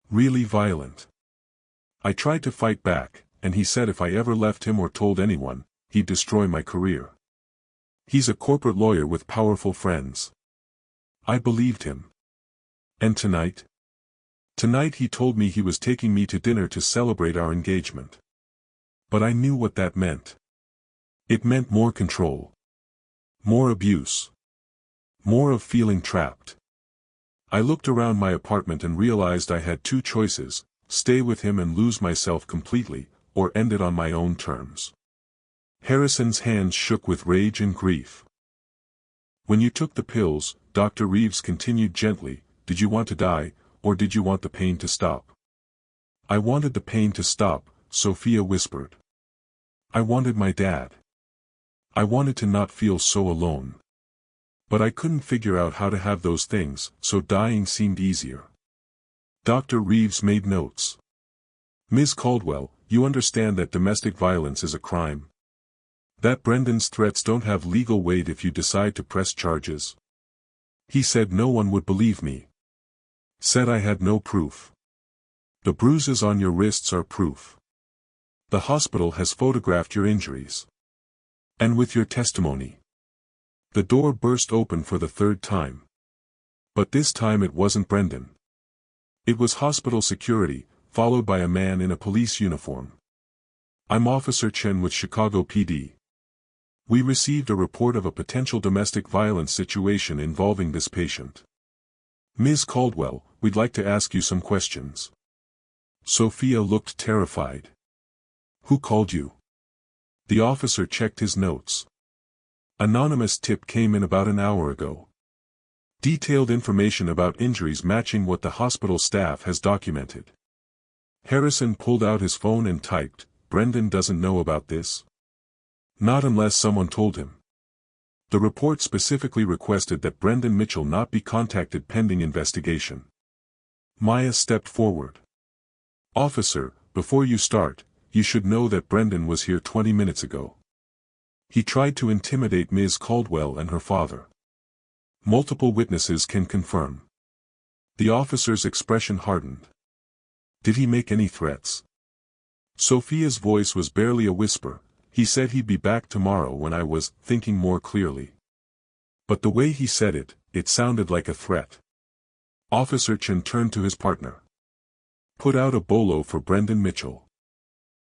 Really violent. I tried to fight back, and he said if I ever left him or told anyone, he'd destroy my career. He's a corporate lawyer with powerful friends. I believed him. And tonight? Tonight he told me he was taking me to dinner to celebrate our engagement. But I knew what that meant. It meant more control. More abuse. More of feeling trapped. I looked around my apartment and realized I had 2 choices, stay with him and lose myself completely, or end it on my own terms." Harrison's hands shook with rage and grief. "When you took the pills," Dr. Reeves continued gently, "did you want to die, or did you want the pain to stop?" "I wanted the pain to stop," Sophia whispered. I wanted my dad. I wanted to not feel so alone. But I couldn't figure out how to have those things, so dying seemed easier. Dr. Reeves made notes. Ms. Caldwell, you understand that domestic violence is a crime? That Brendan's threats don't have legal weight if you decide to press charges? He said no one would believe me. Said I had no proof. The bruises on your wrists are proof. The hospital has photographed your injuries. And with your testimony. The door burst open for the third time. But this time it wasn't Brendan. It was hospital security, followed by a man in a police uniform. I'm Officer Chen with Chicago PD. We received a report of a potential domestic violence situation involving this patient. Ms. Caldwell, we'd like to ask you some questions. Sophia looked terrified. Who called you? The officer checked his notes. Anonymous tip came in about an hour ago. Detailed information about injuries matching what the hospital staff has documented. Harrison pulled out his phone and typed, Brendan doesn't know about this? Not unless someone told him. The report specifically requested that Brendan Mitchell not be contacted pending investigation. Maya stepped forward. Officer, before you start, you should know that Brendan was here 20 minutes ago. He tried to intimidate Ms. Caldwell and her father. Multiple witnesses can confirm. The officer's expression hardened. Did he make any threats? Sophia's voice was barely a whisper. He said he'd be back tomorrow when I was thinking more clearly. But the way he said it, it sounded like a threat. Officer Chen turned to his partner. Put out a bolo for Brendan Mitchell.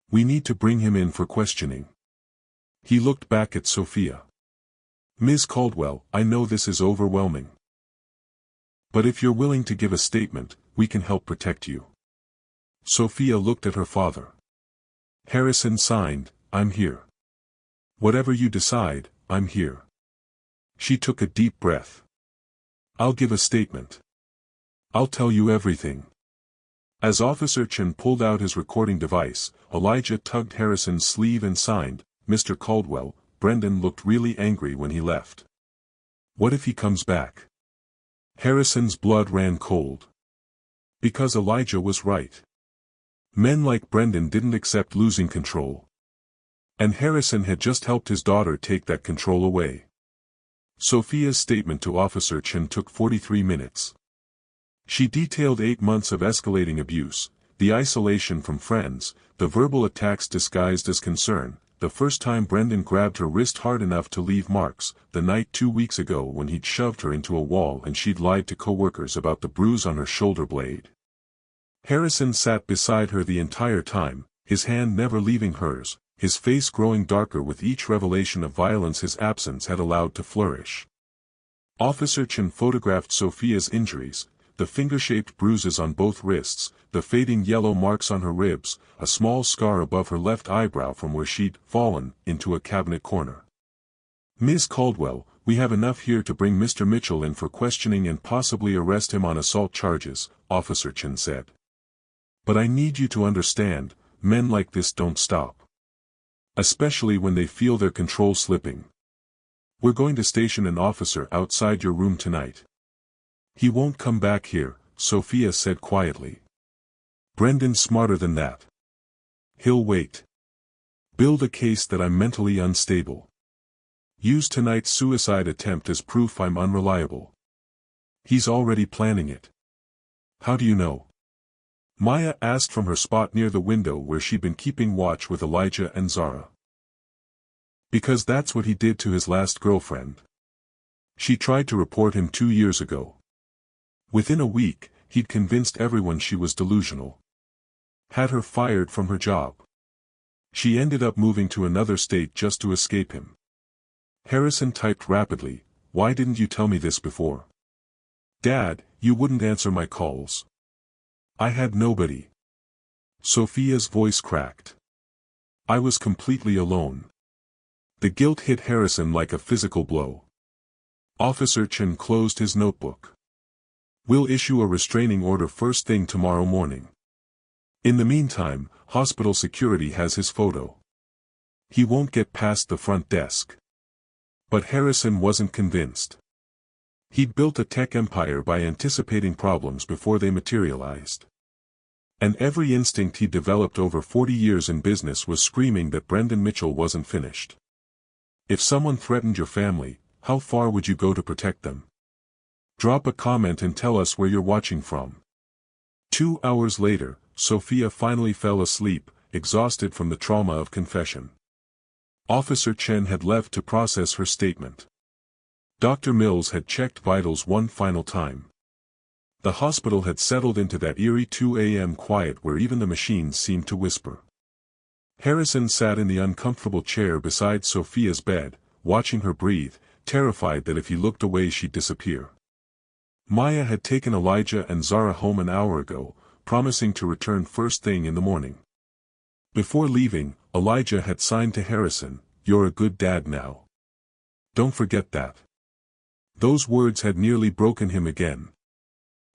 We need to bring him in for questioning. He looked back at Sophia. Ms. Caldwell, I know this is overwhelming. But if you're willing to give a statement, we can help protect you. Sophia looked at her father. Harrison signed, I'm here. Whatever you decide, I'm here. She took a deep breath. I'll give a statement. I'll tell you everything. As Officer Chen pulled out his recording device, Elijah tugged Harrison's sleeve and signed, Mr. Caldwell, Brendan looked really angry when he left. What if he comes back? Harrison's blood ran cold. Because Elijah was right. Men like Brendan didn't accept losing control. And Harrison had just helped his daughter take that control away. Sophia's statement to Officer Chen took 43 minutes. She detailed 8 months of escalating abuse, the isolation from friends, the verbal attacks disguised as concern, the first time Brendan grabbed her wrist hard enough to leave marks, the night 2 weeks ago when he'd shoved her into a wall and she'd lied to coworkers about the bruise on her shoulder blade. Harrison sat beside her the entire time, his hand never leaving hers, his face growing darker with each revelation of violence his absence had allowed to flourish. Officer Chen photographed Sophia's injuries, the finger-shaped bruises on both wrists, the fading yellow marks on her ribs, a small scar above her left eyebrow from where she'd fallen into a cabinet corner. Ms. Caldwell, we have enough here to bring Mr. Mitchell in for questioning and possibly arrest him on assault charges, Officer Chen said. But I need you to understand, men like this don't stop. Especially when they feel their control slipping. We're going to station an officer outside your room tonight. He won't come back here, Sophia said quietly. Brendan's smarter than that. He'll wait. Build a case that I'm mentally unstable. Use tonight's suicide attempt as proof I'm unreliable. He's already planning it. How do you know? Maya asked from her spot near the window where she'd been keeping watch with Elijah and Zara. Because that's what he did to his last girlfriend. She tried to report him 2 years ago. Within a week, he'd convinced everyone she was delusional. Had her fired from her job. She ended up moving to another state just to escape him. Harrison typed rapidly, why didn't you tell me this before? Dad, you wouldn't answer my calls. I had nobody. Sophia's voice cracked. I was completely alone. The guilt hit Harrison like a physical blow. Officer Chen closed his notebook. We'll issue a restraining order first thing tomorrow morning. In the meantime, hospital security has his photo. He won't get past the front desk. But Harrison wasn't convinced. He'd built a tech empire by anticipating problems before they materialized. And every instinct he developed over 40 years in business was screaming that Brendan Mitchell wasn't finished. If someone threatened your family, how far would you go to protect them? Drop a comment and tell us where you're watching from. 2 hours later, Sophia finally fell asleep, exhausted from the trauma of confession. Officer Chen had left to process her statement. Dr. Mills had checked vitals one final time. The hospital had settled into that eerie 2 a.m. quiet where even the machines seemed to whisper. Harrison sat in the uncomfortable chair beside Sophia's bed, watching her breathe, terrified that if he looked away she'd disappear. Maya had taken Elijah and Zara home an hour ago, promising to return first thing in the morning. Before leaving, Elijah had signed to Harrison, "You're a good dad now. Don't forget that." Those words had nearly broken him again.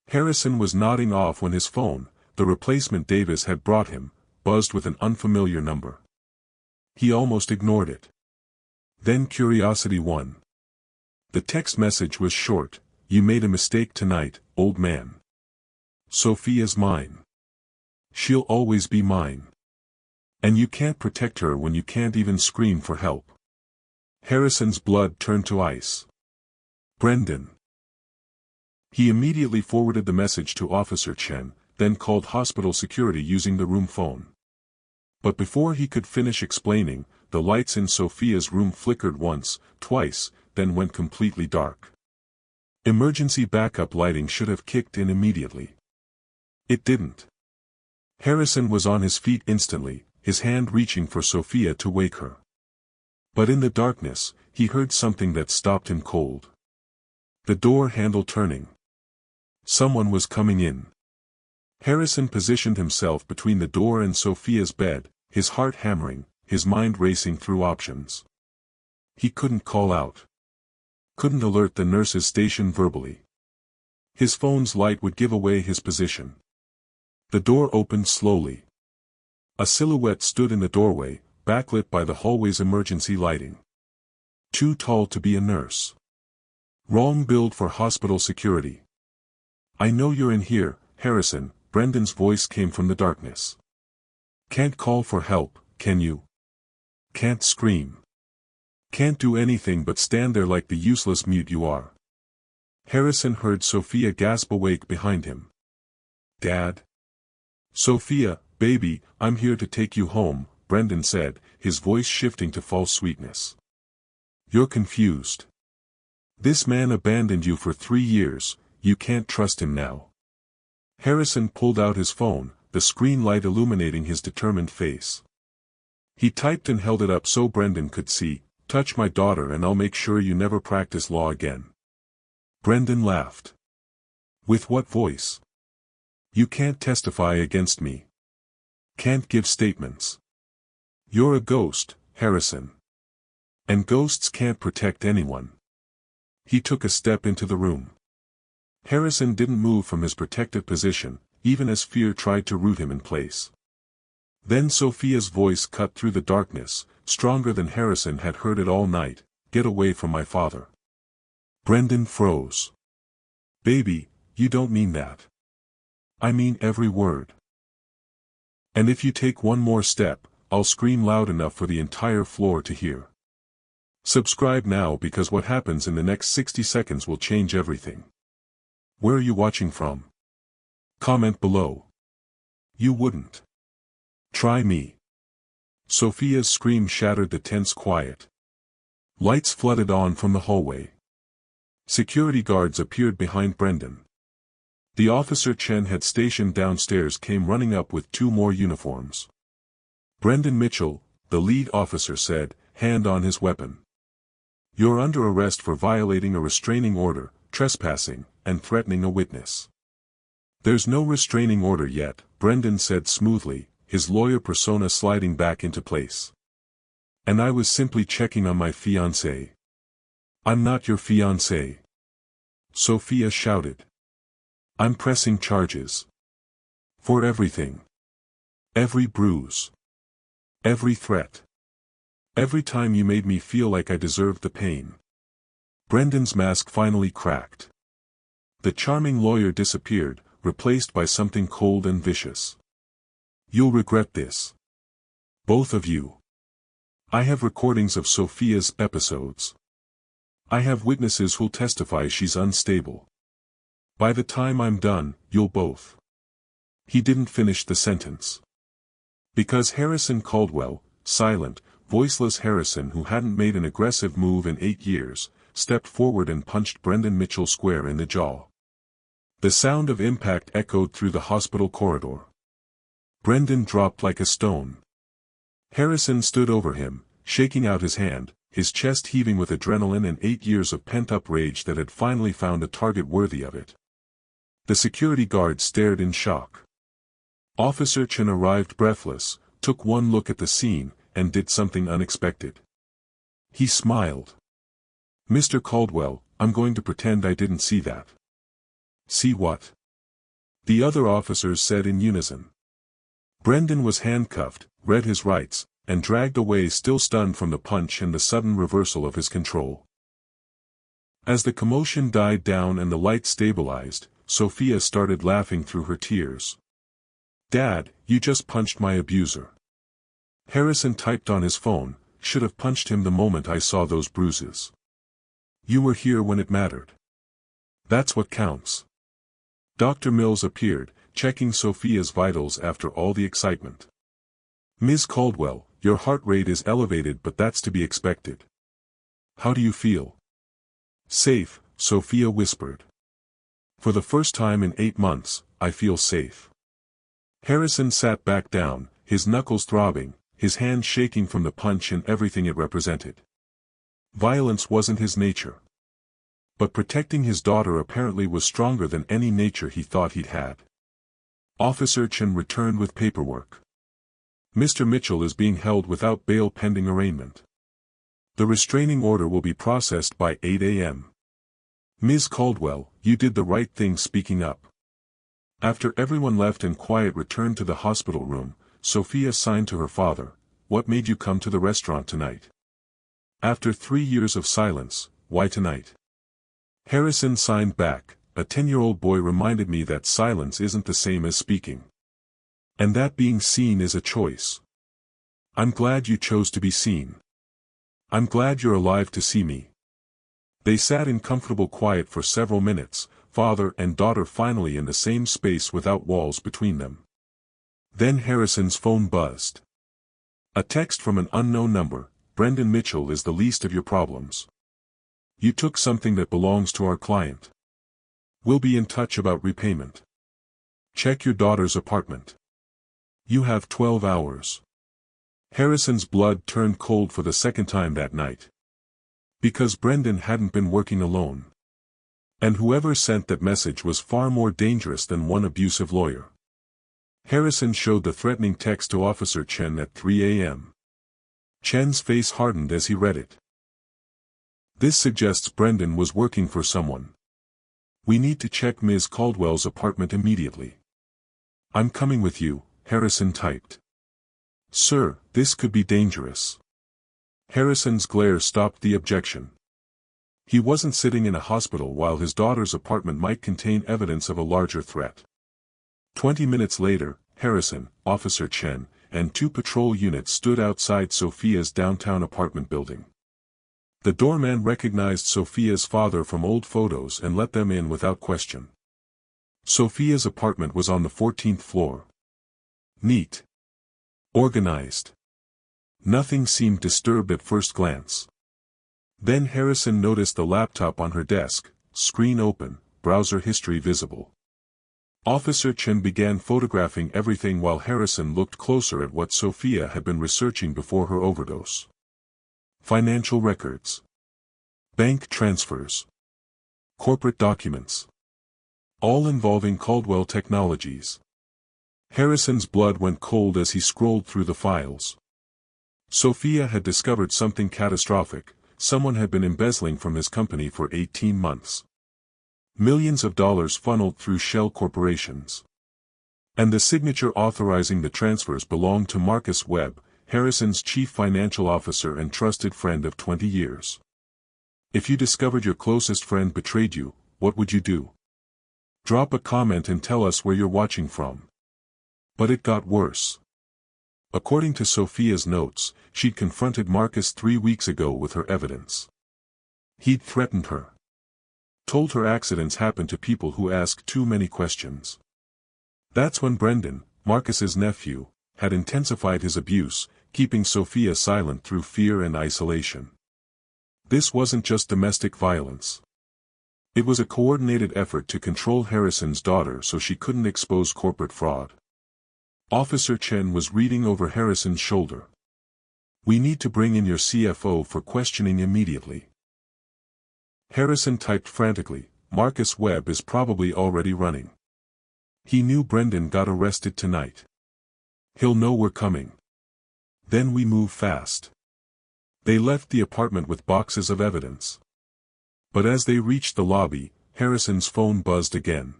Harrison was nodding off when his phone, the replacement Davis had brought him, buzzed with an unfamiliar number. He almost ignored it. Then curiosity won. The text message was short, "You made a mistake tonight, old man. Sophia's mine. She'll always be mine. And you can't protect her when you can't even scream for help." Harrison's blood turned to ice. Brendan. He immediately forwarded the message to Officer Chen, then called hospital security using the room phone. But before he could finish explaining, the lights in Sophia's room flickered once, twice, then went completely dark. Emergency backup lighting should have kicked in immediately. It didn't. Harrison was on his feet instantly, his hand reaching for Sophia to wake her. But in the darkness, he heard something that stopped him cold. The door handle turning. Someone was coming in. Harrison positioned himself between the door and Sophia's bed, his heart hammering, his mind racing through options. He couldn't call out. Couldn't alert the nurse's station verbally. His phone's light would give away his position. The door opened slowly. A silhouette stood in the doorway, backlit by the hallway's emergency lighting. Too tall to be a nurse. Wrong build for hospital security. "I know you're in here, Harrison," Brendan's voice came from the darkness. "Can't call for help, can you? Can't scream. Can't do anything but stand there like the useless mute you are." Harrison heard Sophia gasp awake behind him. "Dad?" "Sophia, baby, I'm here to take you home," Brendan said, his voice shifting to false sweetness. "You're confused. This man abandoned you for 3 years, you can't trust him now." Harrison pulled out his phone, the screen light illuminating his determined face. He typed and held it up so Brendan could see, "Touch my daughter and I'll make sure you never practice law again." Brendan laughed. "With what voice? You can't testify against me. Can't give statements. You're a ghost, Harrison. And ghosts can't protect anyone." He took a step into the room. Harrison didn't move from his protective position, even as fear tried to root him in place. Then Sophia's voice cut through the darkness, stronger than Harrison had heard it all night, "Get away from my father." Brendan froze. "Baby, you don't mean that." "I mean every word. And if you take one more step, I'll scream loud enough for the entire floor to hear." Subscribe now because what happens in the next 60 seconds will change everything. Where are you watching from? Comment below. You wouldn't. Try me. Sophia's scream shattered the tense quiet. Lights flooded on from the hallway. Security guards appeared behind Brendan. The officer Chen had stationed downstairs came running up with 2 more uniforms. "Brendan Mitchell," the lead officer said, hand on his weapon. "You're under arrest for violating a restraining order, trespassing, and threatening a witness." "There's no restraining order yet," Brendan said smoothly, his lawyer persona sliding back into place. "And I was simply checking on my fiancée." "I'm not your fiancée," Sophia shouted. "I'm pressing charges. For everything. Every bruise. Every threat. Every time you made me feel like I deserved the pain. Brendan's mask finally cracked. The charming lawyer disappeared, replaced by something cold and vicious. You'll regret this. Both of you. I have recordings of Sophia's episodes. I have witnesses who'll testify she's unstable. By the time I'm done, you'll both. He didn't finish the sentence. Because Harrison Caldwell, silent, voiceless Harrison who hadn't made an aggressive move in 8 years, stepped forward and punched Brendan Mitchell square in the jaw. The sound of impact echoed through the hospital corridor. Brendan dropped like a stone. Harrison stood over him, shaking out his hand, his chest heaving with adrenaline and 8 years of pent-up rage that had finally found a target worthy of it. The security guard stared in shock. Officer Chen arrived breathless, took one look at the scene, and did something unexpected. He smiled. "Mr. Caldwell, I'm going to pretend I didn't see that." "See what?" the other officers said in unison. Brendan was handcuffed, read his rights, and dragged away still stunned from the punch and the sudden reversal of his control. As the commotion died down and the light stabilized, Sophia started laughing through her tears. "Dad, you just punched my abuser." Harrison typed on his phone, "Should have punched him the moment I saw those bruises. You were here when it mattered. That's what counts." Dr. Mills appeared, checking Sophia's vitals after all the excitement. "Ms. Caldwell, your heart rate is elevated, but that's to be expected. How do you feel?" "Safe," Sophia whispered. "For the first time in 8 months, I feel safe." Harrison sat back down, his knuckles throbbing, his hand shaking from the punch and everything it represented. Violence wasn't his nature. But protecting his daughter apparently was stronger than any nature he thought he'd had. Officer Chen returned with paperwork. "Mr. Mitchell is being held without bail pending arraignment. The restraining order will be processed by 8 a.m. Ms. Caldwell, you did the right thing speaking up." After everyone left and quiet returned to the hospital room, Sophia signed to her father, "What made you come to the restaurant tonight?" After 3 years of silence, "Why tonight?" Harrison signed back, "A 10-year-old boy reminded me that silence isn't the same as speaking. And that being seen is a choice. I'm glad you chose to be seen. I'm glad you're alive to see me." They sat in comfortable quiet for several minutes, father and daughter finally in the same space without walls between them. Then Harrison's phone buzzed. A text from an unknown number: "Brendan Mitchell is the least of your problems. You took something that belongs to our client. We'll be in touch about repayment. Check your daughter's apartment. You have 12 hours. Harrison's blood turned cold for the second time that night. Because Brendan hadn't been working alone. And whoever sent that message was far more dangerous than one abusive lawyer. Harrison showed the threatening text to Officer Chen at 3 a.m. Chen's face hardened as he read it. "This suggests Brendan was working for someone. We need to check Ms. Caldwell's apartment immediately." "I'm coming with you," Harrison typed. "Sir, this could be dangerous." Harrison's glare stopped the objection. He wasn't sitting in a hospital while his daughter's apartment might contain evidence of a larger threat. 20 minutes later, Harrison, Officer Chen, and 2 patrol units stood outside Sophia's downtown apartment building. The doorman recognized Sophia's father from old photos and let them in without question. Sophia's apartment was on the 14th floor. Neat. Organized. Nothing seemed disturbed at first glance. Then Harrison noticed the laptop on her desk, screen open, browser history visible. Officer Chen began photographing everything while Harrison looked closer at what Sophia had been researching before her overdose. Financial records. Bank transfers. Corporate documents. All involving Caldwell Technologies. Harrison's blood went cold as he scrolled through the files. Sophia had discovered something catastrophic: someone had been embezzling from his company for 18 months. Millions of dollars funneled through shell corporations. And the signature authorizing the transfers belonged to Marcus Webb, Harrison's chief financial officer and trusted friend of 20 years. If you discovered your closest friend betrayed you, what would you do? Drop a comment and tell us where you're watching from. But it got worse. According to Sophia's notes, she'd confronted Marcus 3 weeks ago with her evidence. He'd threatened her. Told her accidents happen to people who ask too many questions. That's when Brendan, Marcus's nephew, had intensified his abuse, keeping Sophia silent through fear and isolation. This wasn't just domestic violence. It was a coordinated effort to control Harrison's daughter so she couldn't expose corporate fraud. Officer Chen was reading over Harrison's shoulder. "We need to bring in your CFO for questioning immediately." Harrison typed frantically, "Marcus Webb is probably already running. He knew Brendan got arrested tonight. He'll know we're coming. Then we move fast." They left the apartment with boxes of evidence. But as they reached the lobby, Harrison's phone buzzed again.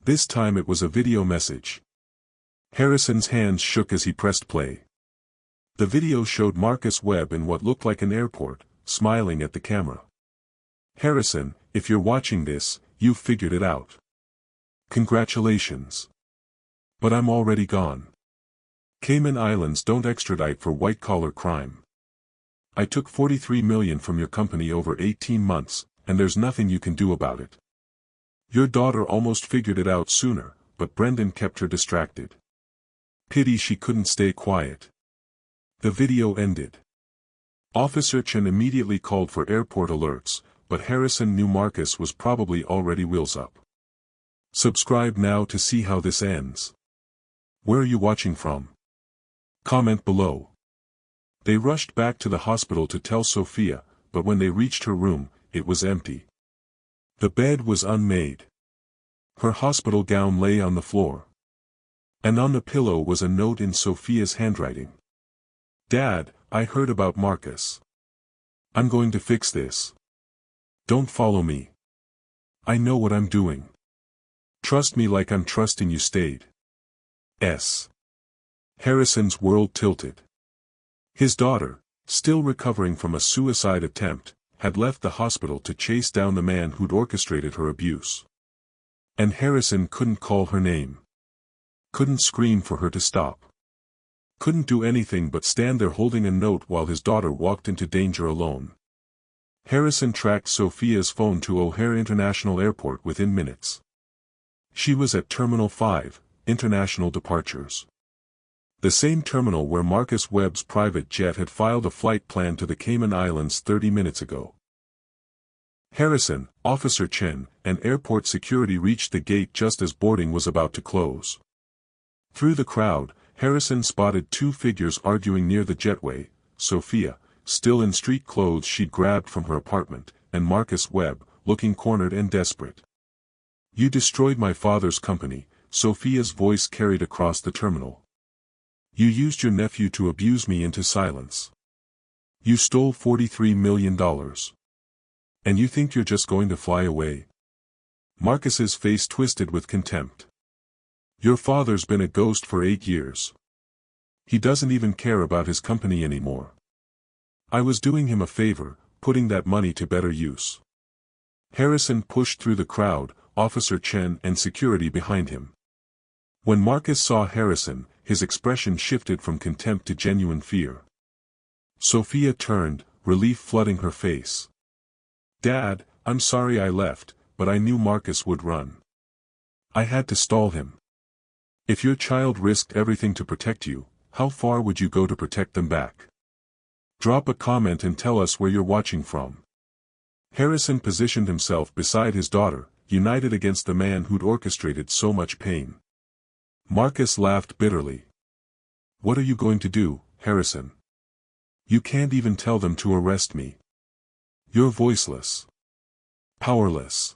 This time it was a video message. Harrison's hands shook as he pressed play. The video showed Marcus Webb in what looked like an airport, smiling at the camera. "Harrison, if you're watching this, you've figured it out. Congratulations. But I'm already gone. Cayman Islands don't extradite for white-collar crime. I took $43 million from your company over 18 months, and there's nothing you can do about it. Your daughter almost figured it out sooner, but Brendan kept her distracted. Pity she couldn't stay quiet." The video ended. Officer Chen immediately called for airport alerts, but Harrison knew Marcus was probably already wheels up. Subscribe now to see how this ends. Where are you watching from? Comment below. They rushed back to the hospital to tell Sophia, but when they reached her room, it was empty. The bed was unmade. Her hospital gown lay on the floor. And on the pillow was a note in Sophia's handwriting. "Dad, I heard about Marcus. I'm going to fix this. Don't follow me. I know what I'm doing. Trust me like I'm trusting you. Stayed. S." Harrison's world tilted. His daughter, still recovering from a suicide attempt, had left the hospital to chase down the man who'd orchestrated her abuse. And Harrison couldn't call her name. Couldn't scream for her to stop. Couldn't do anything but stand there holding a note while his daughter walked into danger alone. Harrison tracked Sophia's phone to O'Hare International Airport within minutes. She was at Terminal 5, International Departures. The same terminal where Marcus Webb's private jet had filed a flight plan to the Cayman Islands 30 minutes ago. Harrison, Officer Chen, and airport security reached the gate just as boarding was about to close. Through the crowd, Harrison spotted two figures arguing near the jetway: Sophia, still in street clothes she'd grabbed from her apartment, and Marcus Webb, looking cornered and desperate. "You destroyed my father's company," Sophia's voice carried across the terminal. "You used your nephew to abuse me into silence. You stole $43 million. And you think you're just going to fly away?" Marcus's face twisted with contempt. "Your father's been a ghost for 8 years. He doesn't even care about his company anymore. I was doing him a favor, putting that money to better use." Harrison pushed through the crowd, Officer Chen and security behind him. When Marcus saw Harrison, his expression shifted from contempt to genuine fear. Sophia turned, relief flooding her face. "Dad, I'm sorry I left, but I knew Marcus would run. I had to stall him. If your child risked everything to protect you, how far would you go to protect them back? Drop a comment and tell us where you're watching from." Harrison positioned himself beside his daughter, united against the man who'd orchestrated so much pain. Marcus laughed bitterly. "What are you going to do, Harrison? You can't even tell them to arrest me. You're voiceless. Powerless."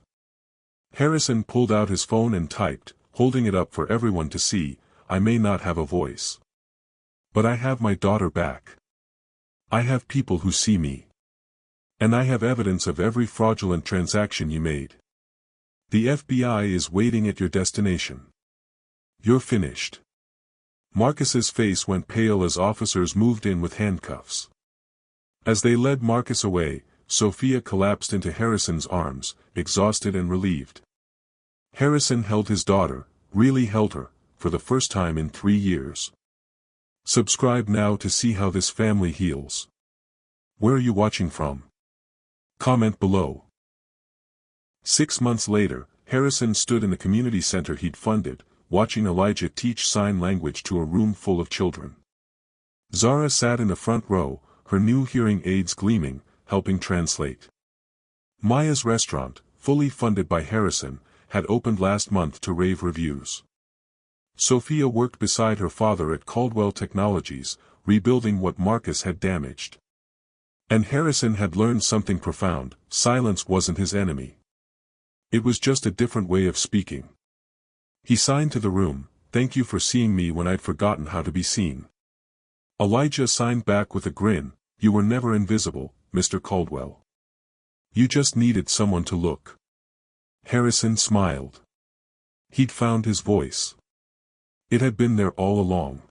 Harrison pulled out his phone and typed, holding it up for everyone to see, "I may not have a voice. But I have my daughter back. I have people who see me. And I have evidence of every fraudulent transaction you made. The FBI is waiting at your destination. You're finished." Marcus's face went pale as officers moved in with handcuffs. As they led Marcus away, Sophia collapsed into Harrison's arms, exhausted and relieved. Harrison held his daughter, really held her, for the first time in 3 years. Subscribe now to see how this family heals. Where are you watching from? Comment below. 6 months later, Harrison stood in the community center he'd funded, watching Elijah teach sign language to a room full of children. Zara sat in the front row, her new hearing aids gleaming, helping translate. Maya's restaurant, fully funded by Harrison, had opened last month to rave reviews. Sophia worked beside her father at Caldwell Technologies, rebuilding what Marcus had damaged. And Harrison had learned something profound: silence wasn't his enemy. It was just a different way of speaking. He signed to the room, "Thank you for seeing me when I'd forgotten how to be seen." Elijah signed back with a grin, "You were never invisible, Mr. Caldwell. You just needed someone to look." Harrison smiled. He'd found his voice. It had been there all along.